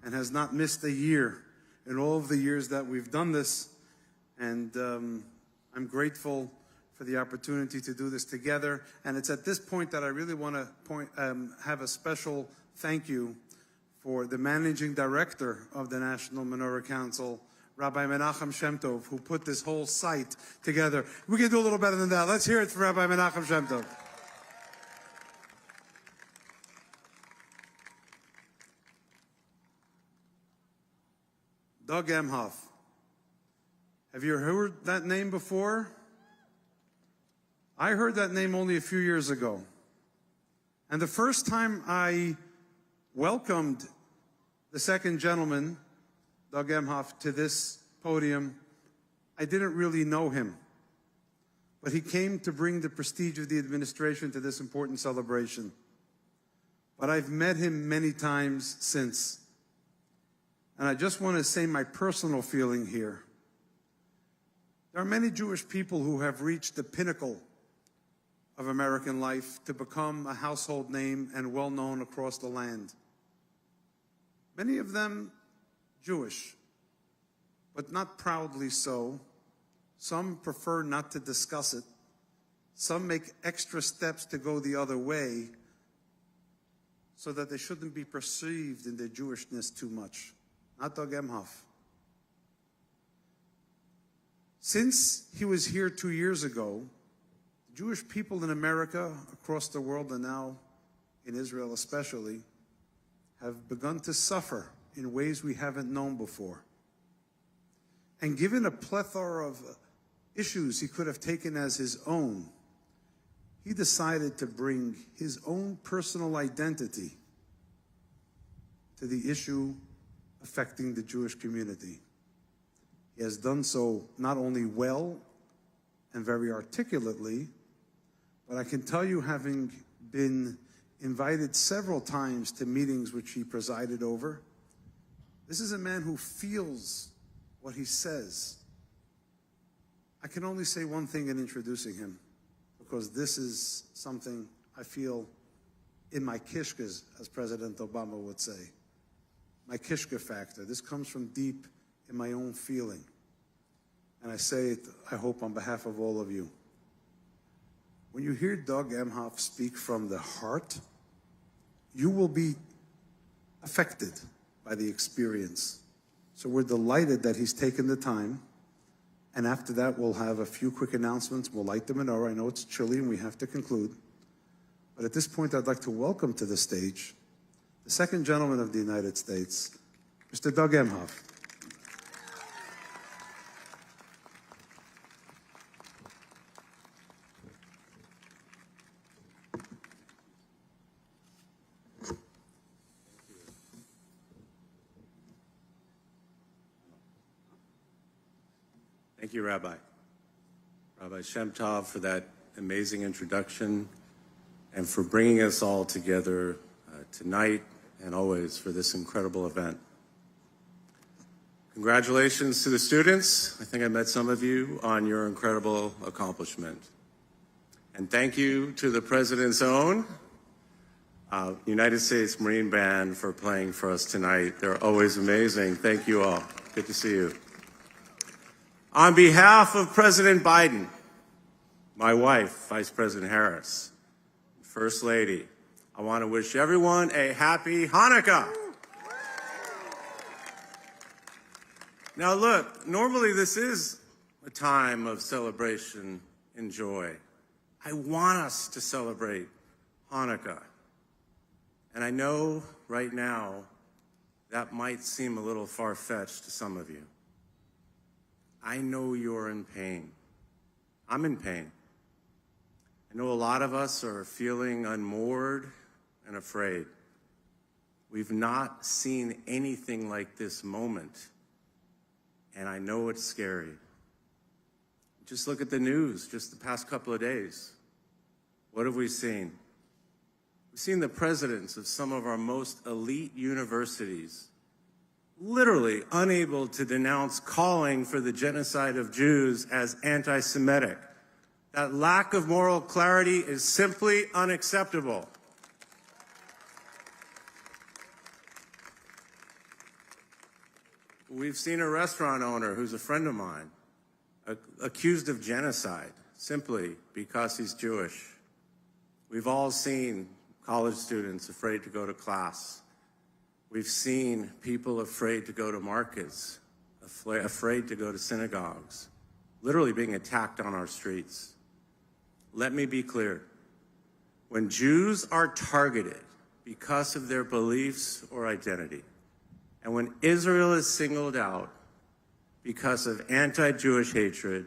and has not missed a year in all of the years that we've done this. And I'm grateful for the opportunity to do this together. And it's at this point that I really want to have a special thank you for the managing director of the National Menorah Council, Rabbi Menachem Shem Tov, who put this whole site together. We can do a little better than that. Let's hear it for Rabbi Menachem Shem Tov. Doug Emhoff. Have you heard that name before? I heard that name only a few years ago. And the first time I welcomed the second gentleman, Doug Emhoff, to this podium, I didn't really know him. But he came to bring the prestige of the administration to this important celebration. But I've met him many times since. And I just want to say my personal feeling here. There are many Jewish people who have reached the pinnacle of American life to become a household name and well known across the land. Many of them Jewish, but not proudly so. Some prefer not to discuss it. Some make extra steps to go the other way so that they shouldn't be perceived in their Jewishness too much. Not Doug Emhoff. Since he was here 2 years ago, Jewish people in America, across the world, and now in Israel especially, have begun to suffer in ways we haven't known before. And given a plethora of issues he could have taken as his own, he decided to bring his own personal identity to the issue affecting the Jewish community. He has done so not only well and very articulately, but I can tell you, having been invited several times to meetings which he presided over, this is a man who feels what he says. I can only say one thing in introducing him, because this is something I feel in my kishkas, as President Obama would say. My kishka factor. This comes from deep in my own feeling. And I say it, I hope, on behalf of all of you. when you hear Doug Emhoff speak from the heart, you will be affected by the experience. So we're delighted that he's taken the time. And after that, we'll have a few quick announcements. We'll light the menorah. I know it's chilly and we have to conclude. But at this point, I'd like to welcome to the stage the second gentleman of the United States, Mr. Doug Emhoff. Thank you, Rabbi Shem Tov, for that amazing introduction and for bringing us all together tonight and always for this incredible event. Congratulations to the students. I think I met some of you on your incredible accomplishment. And thank you to the President's own United States Marine Band for playing for us tonight. They're always amazing. Thank you all. Good to see you. On behalf of President Biden, my wife, Vice President Harris, First Lady, I want to wish everyone a happy Hanukkah. Now look, normally this is a time of celebration and joy. I want us to celebrate Hanukkah. And I know right now that might seem a little far-fetched to some of you. I know you're in pain. I'm in pain. I know a lot of us are feeling unmoored and afraid. We've not seen anything like this moment, and I know it's scary. Just look at the news just the past couple of days. What have we seen? We've seen the presidents of some of our most elite universities literally unable to denounce calling for the genocide of Jews as anti-Semitic. That lack of moral clarity is simply unacceptable. We've seen a restaurant owner who's a friend of mine accused of genocide simply because he's Jewish. We've all seen college students afraid to go to class. We've seen people afraid to go to markets, afraid to go to synagogues, literally being attacked on our streets. Let me be clear. When Jews are targeted because of their beliefs or identity, and when Israel is singled out because of anti-Jewish hatred,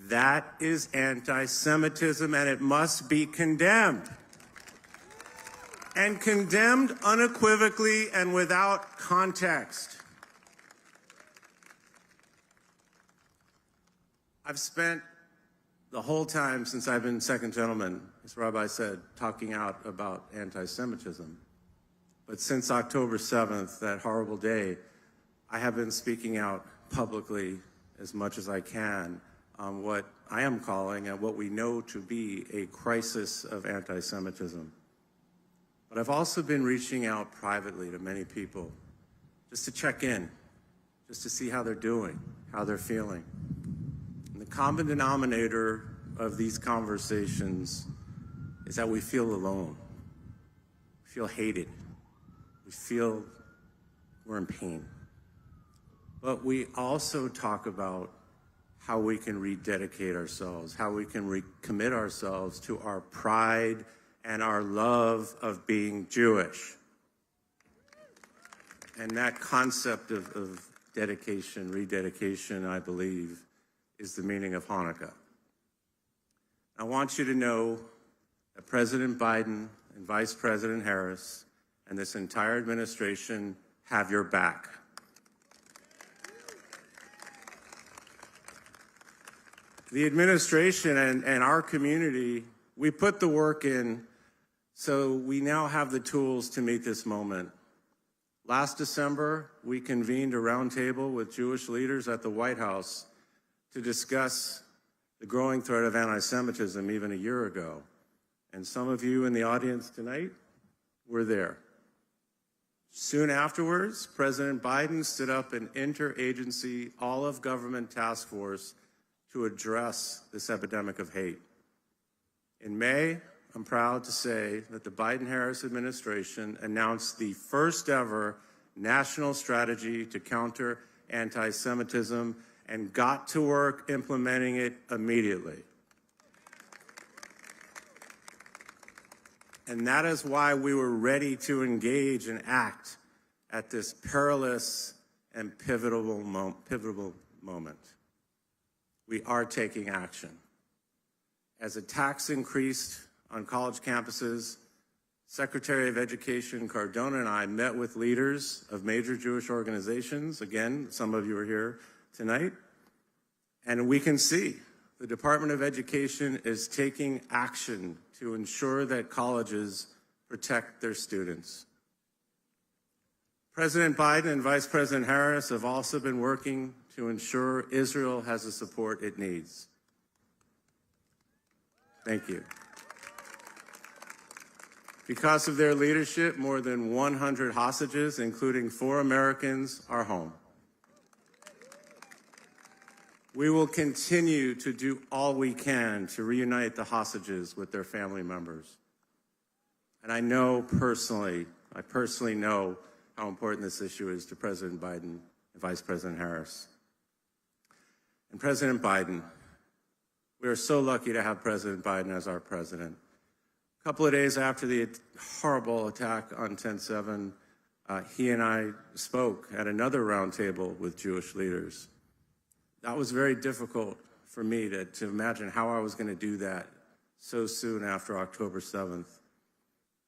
that is anti-Semitism and it must be condemned. And condemned unequivocally and without context. I've spent the whole time since I've been second gentleman, as Rabbi said, talking out about anti-Semitism. But since October 7th, that horrible day, I have been speaking out publicly as much as I can on what I am calling and what we know to be a crisis of anti-Semitism. But I've also been reaching out privately to many people just to check in, just to see how they're doing, how they're feeling. And the common denominator of these conversations is that we feel alone, we feel hated, we feel we're in pain. But we also talk about how we can rededicate ourselves, how we can recommit ourselves to our pride and our love of being Jewish. And that concept of dedication, rededication, I believe, is the meaning of Hanukkah. I want you to know that President Biden and Vice President Harris and this entire administration have your back. The administration and our community, we put the work in, so we now have the tools to meet this moment. Last December, we convened a roundtable with Jewish leaders at the White House to discuss the growing threat of anti-Semitism even a year ago. And some of you in the audience tonight were there. Soon afterwards, President Biden stood up an interagency, all-of-government task force to address this epidemic of hate. In May, I'm proud to say that the Biden-Harris administration announced the first ever national strategy to counter anti-Semitism and got to work implementing it immediately. And that is why we were ready to engage and act at this perilous and pivotal moment. We are taking action. As attacks increased on college campuses, Secretary of Education Cardona and I met with leaders of major Jewish organizations. Again, some of you are here tonight. And we can see the Department of Education is taking action to ensure that colleges protect their students. President Biden and Vice President Harris have also been working to ensure Israel has the support it needs. Thank you. Because of their leadership, more than 100 hostages, including 4 Americans, are home. We will continue to do all we can to reunite the hostages with their family members. And I personally know how important this issue is to President Biden and Vice President Harris. And President Biden, we are so lucky to have President Biden as our president. A couple of days after the horrible attack on 10/7, he and I spoke at another roundtable with Jewish leaders. That was very difficult for me to imagine how I was going to do that so soon after October 7th.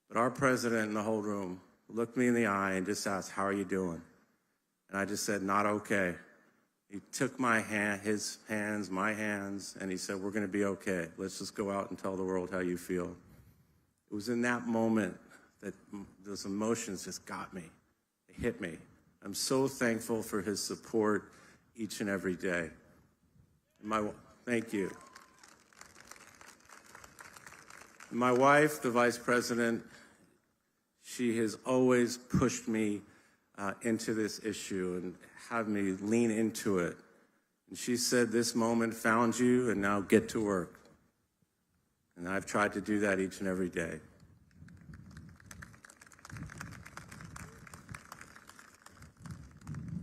But our president in the whole room looked me in the eye and just asked, "How are you doing?" And I just said, "Not okay." He took my hand, his hands, my hands, and he said, "We're going to be okay. Let's just go out and tell the world how you feel." It was in that moment that those emotions just got me. It hit me. I'm so thankful for his support each and every day. Thank you. My wife, the Vice President, she has always pushed me into this issue and had me lean into it. And she said, "This moment found you, and now get to work." And I've tried to do that each and every day.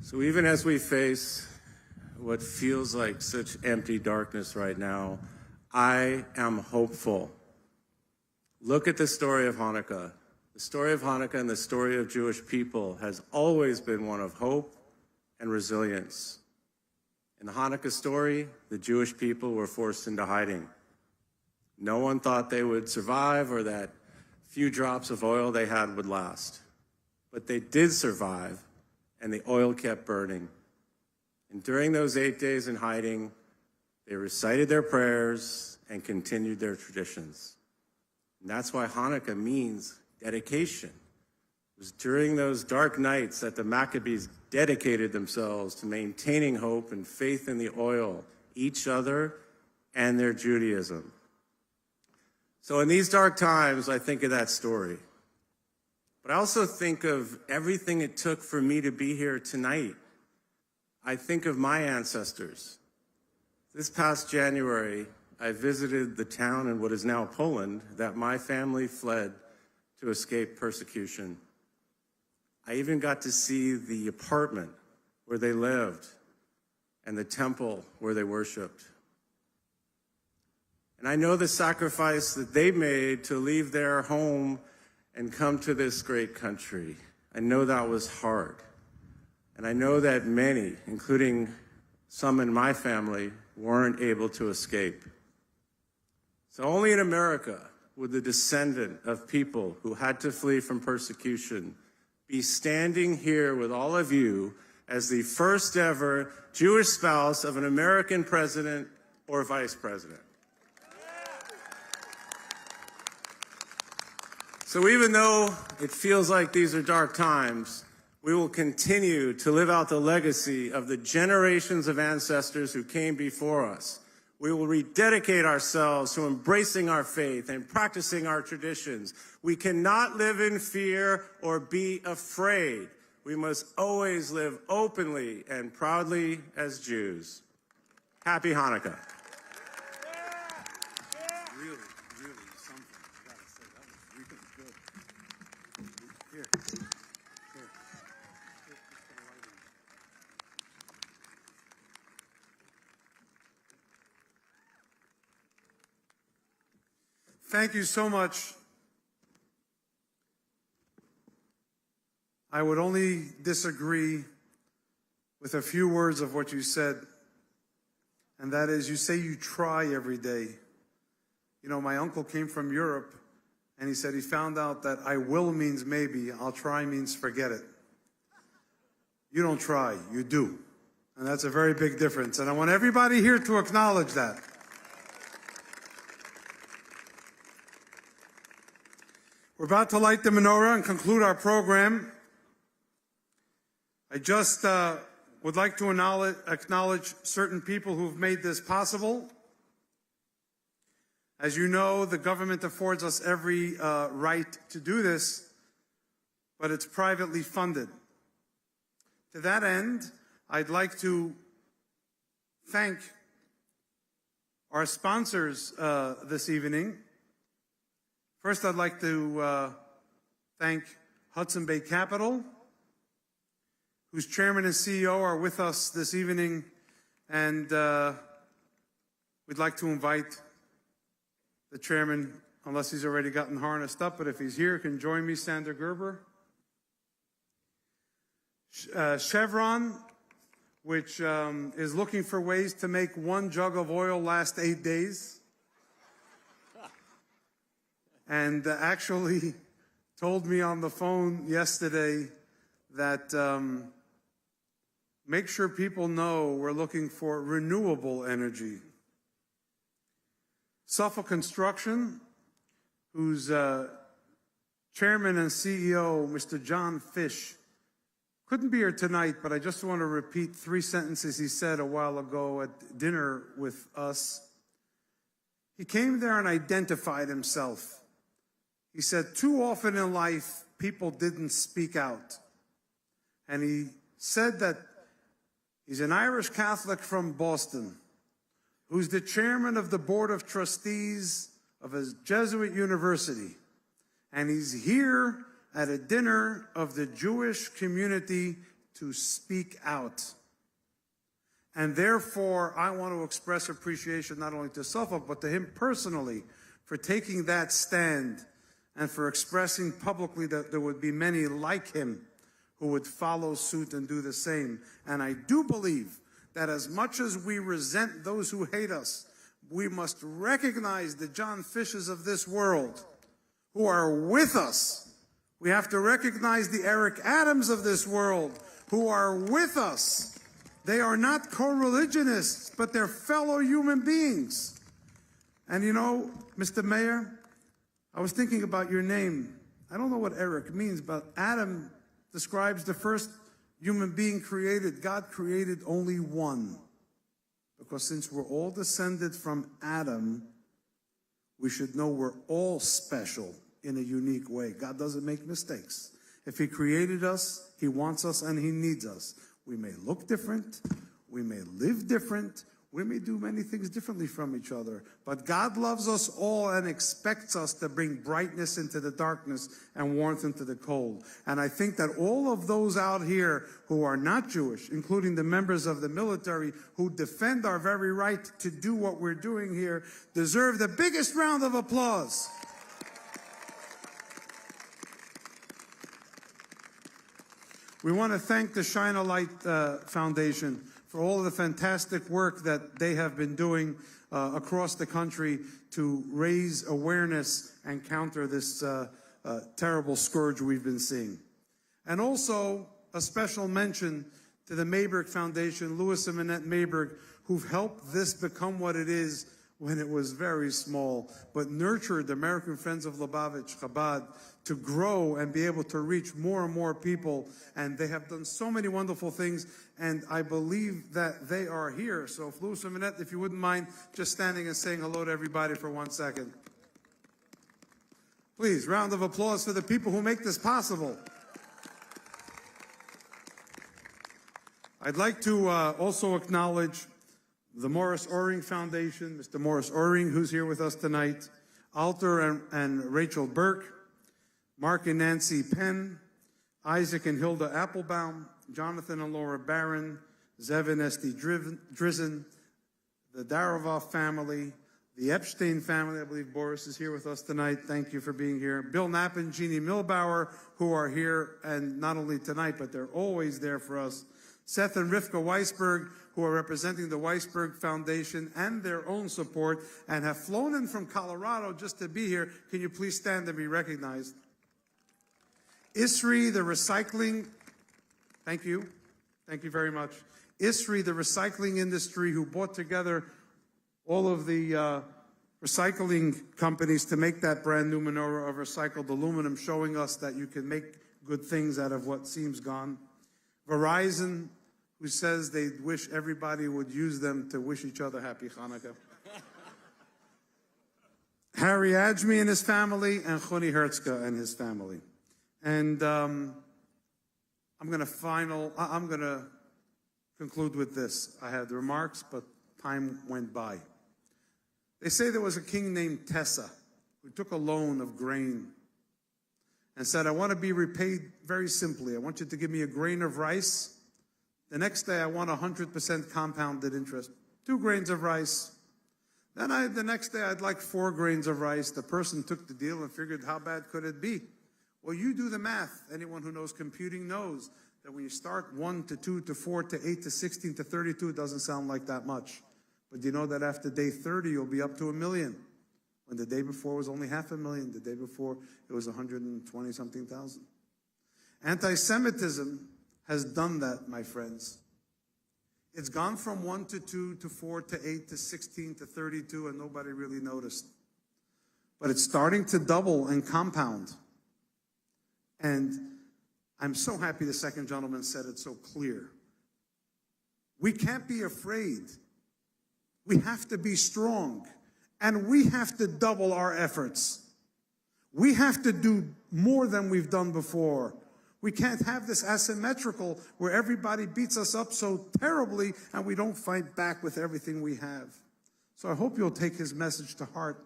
So even as we face what feels like such empty darkness right now, I am hopeful. Look at the story of Hanukkah. The story of Hanukkah and the story of Jewish people has always been one of hope and resilience. In the Hanukkah story, the Jewish people were forced into hiding. No one thought they would survive or that few drops of oil they had would last. But they did survive, and the oil kept burning. And during those 8 days in hiding, they recited their prayers and continued their traditions. And that's why Hanukkah means dedication. It was during those dark nights that the Maccabees dedicated themselves to maintaining hope and faith in the oil, each other, and their Judaism. So in these dark times, I think of that story. But I also think of everything it took for me to be here tonight. I think of my ancestors. This past January, I visited the town in what is now Poland that my family fled to escape persecution. I even got to see the apartment where they lived and the temple where they worshiped. And I know the sacrifice that they made to leave their home and come to this great country. I know that was hard. And I know that many, including some in my family, weren't able to escape. So only in America would the descendant of people who had to flee from persecution be standing here with all of you as the first ever Jewish spouse of an American president or vice president. So even though it feels like these are dark times, we will continue to live out the legacy of the generations of ancestors who came before us. We will rededicate ourselves to embracing our faith and practicing our traditions. We cannot live in fear or be afraid. We must always live openly and proudly as Jews. Happy Hanukkah. Really, really. Thank you so much. I would only disagree with a few words of what you said, and that is, you say you try every day. You know, my uncle came from Europe, and he said he found out that I will means maybe, I'll try means forget it. You don't try, you do. And that's a very big difference, and I want everybody here to acknowledge that. We're about to light the menorah and conclude our program. I just would like to acknowledge certain people who've made this possible. As you know, the government affords us every right to do this, but it's privately funded. To that end, I'd like to thank our sponsors this evening. First, I'd like to thank Hudson Bay Capital, whose chairman and CEO are with us this evening, and we'd like to invite the chairman, unless he's already gotten harnessed up, but if he's here, can join me, Sander Gerber. Chevron, which is looking for ways to make one jug of oil last 8 days, and actually told me on the phone yesterday that make sure people know we're looking for renewable energy. Suffolk Construction, whose chairman and CEO, Mr. John Fish, couldn't be here tonight, but I just want to repeat 3 sentences he said a while ago at dinner with us. He came there and identified himself. He said, too often in life, people didn't speak out. And he said that he's an Irish Catholic from Boston, who's the chairman of the board of trustees of a Jesuit university. And he's here at a dinner of the Jewish community to speak out. And therefore, I want to express appreciation not only to Suffolk, but to him personally for taking that stand and for expressing publicly that there would be many like him who would follow suit and do the same. And I do believe that as much as we resent those who hate us, we must recognize the John Fishes of this world who are with us. We have to recognize the Eric Adams of this world who are with us. They are not co-religionists, but they're fellow human beings. And you know, Mr. Mayor, I was thinking about your name. I don't know what Eric means, but Adam describes the first human being created. God created only one. Because since we're all descended from Adam, we should know we're all special in a unique way. God doesn't make mistakes. If he created us, he wants us and he needs us. We may look different, we may live different, we may do many things differently from each other, but God loves us all and expects us to bring brightness into the darkness and warmth into the cold. And I think that all of those out here who are not Jewish, including the members of the military who defend our very right to do what we're doing here, deserve the biggest round of applause. We want to thank the Shine a Light Foundation for all of the fantastic work that they have been doing across the country to raise awareness and counter this terrible scourge we've been seeing. And also a special mention to the Mayberg Foundation, Louis and Minette Mayberg, who've helped this become what it is when it was very small, but nurtured the American Friends of Lubavitch, Chabad, to grow and be able to reach more and more people. And they have done so many wonderful things, and I believe that they are here. So if Louis and Minette, if you wouldn't mind just standing and saying hello to everybody for 1 second. Please, round of applause for the people who make this possible. I'd like to also acknowledge the Morris Oring Foundation, Mr. Morris Oring, who's here with us tonight, Alter and Rachel Burke, Mark and Nancy Penn, Isaac and Hilda Applebaum, Jonathan and Laura Barron, Zev and Esty Drizzen, the Darovoff family, the Epstein family. I believe Boris is here with us tonight. Thank you for being here. Bill Knapp and Jeannie Milbauer, who are here, and not only tonight, but they're always there for us. Seth and Rivka Weisberg, who are representing the Weisberg Foundation and their own support, and have flown in from Colorado just to be here. Can you please stand and be recognized? ISRI, the recycling, thank you very much. ISRI, the recycling industry, who brought together all of the recycling companies to make that brand new menorah of recycled aluminum, showing us that you can make good things out of what seems gone. Verizon, who says they wish everybody would use them to wish each other happy Hanukkah. Harry Ajmi and his family, and Choni Hertzka and his family. And I'm going to conclude with this. I had remarks, but time went by. They say there was a king named Tessa who took a loan of grain and said, I want to be repaid very simply. I want you to give me a grain of rice. The next day, I want 100% compounded interest. 2 grains of rice. Then the next day, I'd like 4 grains of rice. The person took the deal and figured, how bad could it be? Well, you do the math. Anyone who knows computing knows that when you start 1 to 2 to 4 to 8 to 16 to 32, it doesn't sound like that much. But you know that after day 30, you'll be up to 1 million. When the day before was only 500,000. The day before, it was 120-something thousand. Anti-Semitism has done that, my friends. It's gone from 1 to 2 to 4 to 8 to 16 to 32, and nobody really noticed. But it's starting to double and compound. And I'm so happy the second gentleman said it so clear. We can't be afraid. We have to be strong. And we have to double our efforts. We have to do more than we've done before. We can't have this asymmetrical where everybody beats us up so terribly and we don't fight back with everything we have. So I hope you'll take his message to heart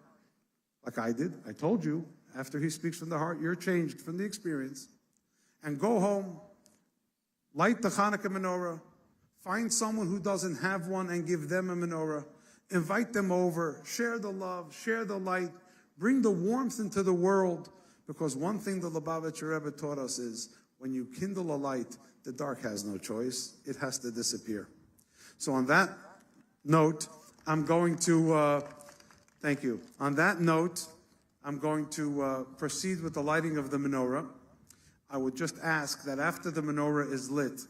like I did. I told you, after he speaks from the heart, you're changed from the experience. And go home, light the Hanukkah menorah, find someone who doesn't have one and give them a menorah. Invite them over, share the love, share the light, bring the warmth into the world, because one thing the Lubavitcher Rebbe taught us is when you kindle a light, the dark has no choice. It has to disappear. So on that note, I'm going to, thank you. On that note, I'm going to proceed with the lighting of the menorah. I would just ask that after the menorah is lit,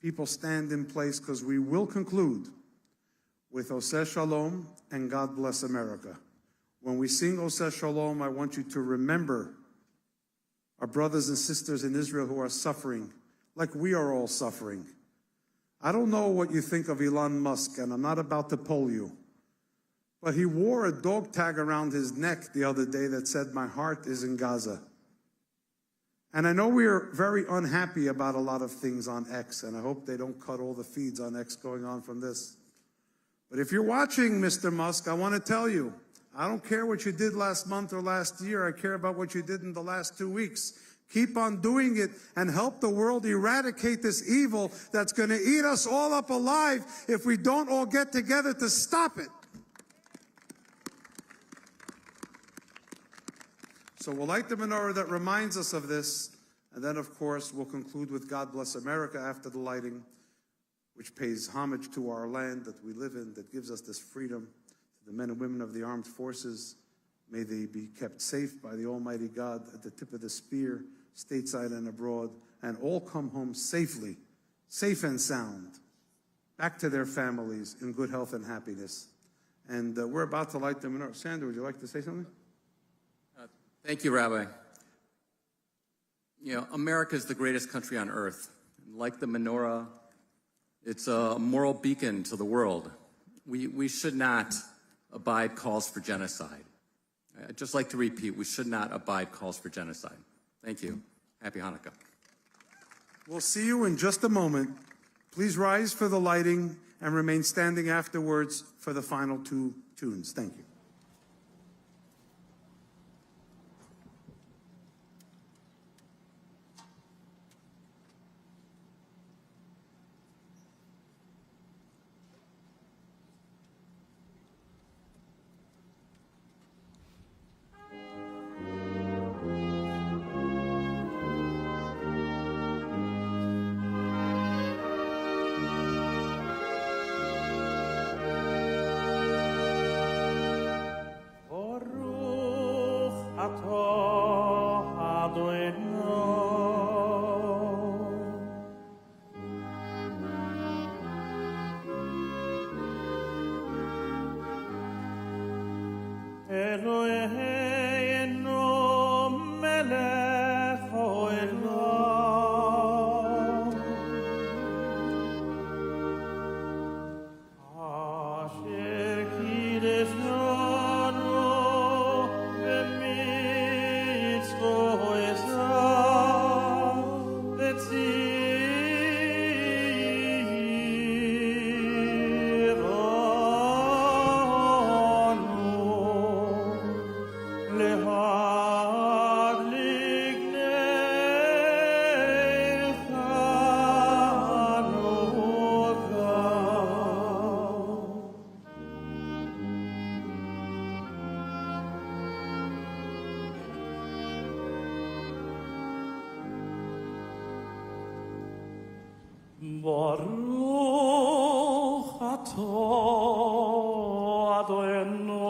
people stand in place, because we will conclude with Oseh Shalom and God Bless America. When we sing Oseh Shalom, I want you to remember our brothers and sisters in Israel who are suffering, like we are all suffering. I don't know what you think of Elon Musk, and I'm not about to poll you, but he wore a dog tag around his neck the other day that said, "My heart is in Gaza." And I know we are very unhappy about a lot of things on X, and I hope they don't cut all the feeds on X going on from this. But if you're watching, Mr. Musk, I want to tell you, I don't care what you did last month or last year. I care about what you did in the last 2 weeks. Keep on doing it and help the world eradicate this evil that's going to eat us all up alive if we don't all get together to stop it. So we'll light the menorah that reminds us of this, and then, of course, we'll conclude with God Bless America after the lighting, which pays homage to our land that we live in, that gives us this freedom. To the men and women of the armed forces, may they be kept safe by the Almighty God at the tip of the spear, stateside and abroad, and all come home safely, safe and sound, back to their families in good health and happiness. And we're about to light the menorah. Sandra, would you like to say something? Thank you, Rabbi. You know, America is the greatest country on earth. Like the menorah, it's a moral beacon to the world. We should not abide calls for genocide. I'd just like to repeat, we should not abide calls for genocide. Thank you. Happy Hanukkah. We'll see you in just a moment. Please rise for the lighting and remain standing afterwards for the final 2 tunes. Thank you. Baruch atah Adonai.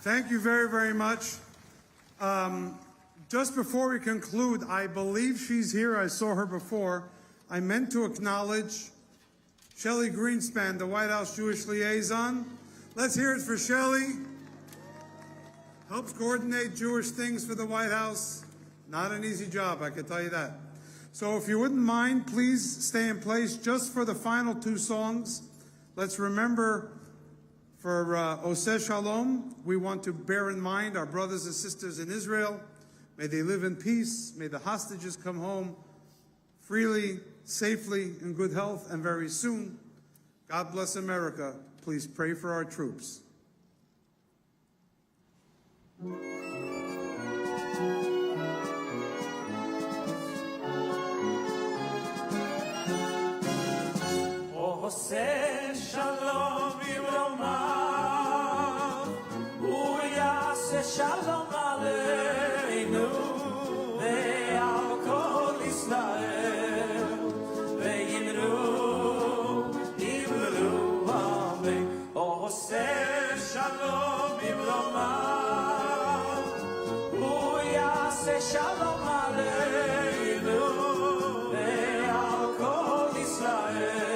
Thank you very, very much. Just before we conclude, I believe she's here. I saw her before. I meant to acknowledge Shelley Greenspan, the White House Jewish liaison. Let's hear it for Shelley. Helps coordinate Jewish things for the White House. Not an easy job, I can tell you that. So if you wouldn't mind, please stay in place just for the final two songs. Let's remember for Oseh Shalom, we want to bear in mind our brothers and sisters in Israel. May they live in peace. May the hostages come home freely, safely, in good health, and very soon. God bless America. Please pray for our troops. עושה שלום במרומיו, הוא יעשה שלום עלינו ועל כל ישראל, וימרו אמן. עושה שלום במרומיו, הוא יעשה שלום עלינו ועל כל ישראל.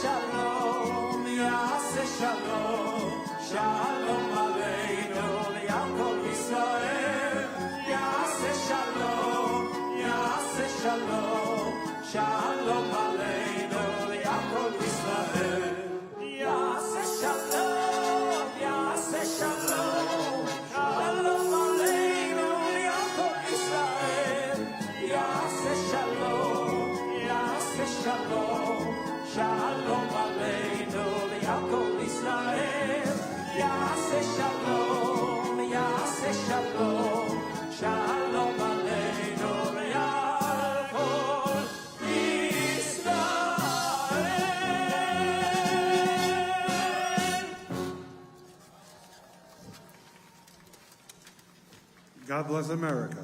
Shalom, Yaseh Shalom, Shalom Aleinu, Yaakov Yisrael. Yaseh Shalom, Yaseh Shalom, Shalom Aleinu, Yaakov Yisrael. Yaseh Shalom, Yaseh Shalom, Shalom Aleinu, Yaakov Yisrael. Yaseh Shalom, Yaseh Shalom. Shalom Aleinu Yaakov Israel. Yaseh Shalom, Yaseh Shalom. Shalom Aleinu Yaakov Israel. God bless America.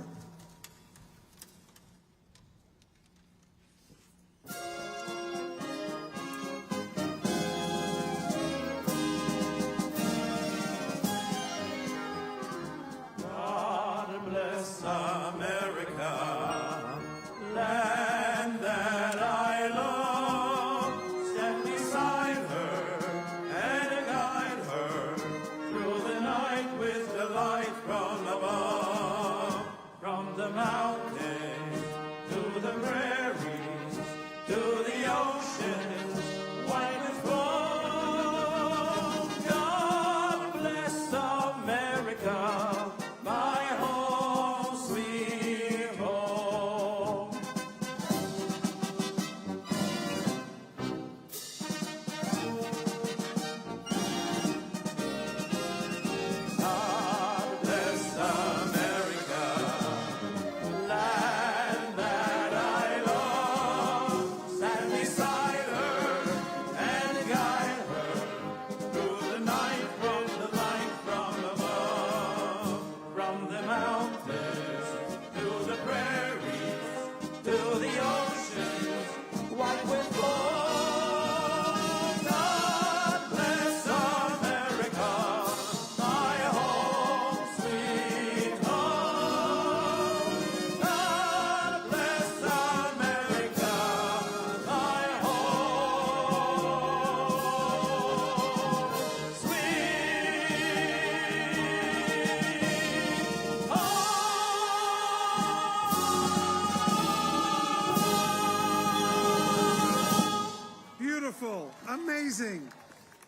Amazing.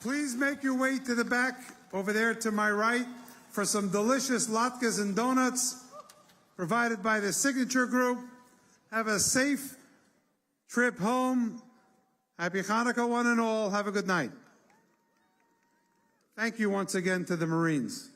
Please make your way to the back over there to my right for some delicious latkes and donuts provided by the Signature Group. Have a safe trip home. Happy Hanukkah, one and all. Have a good night. Thank you once again to the Marines.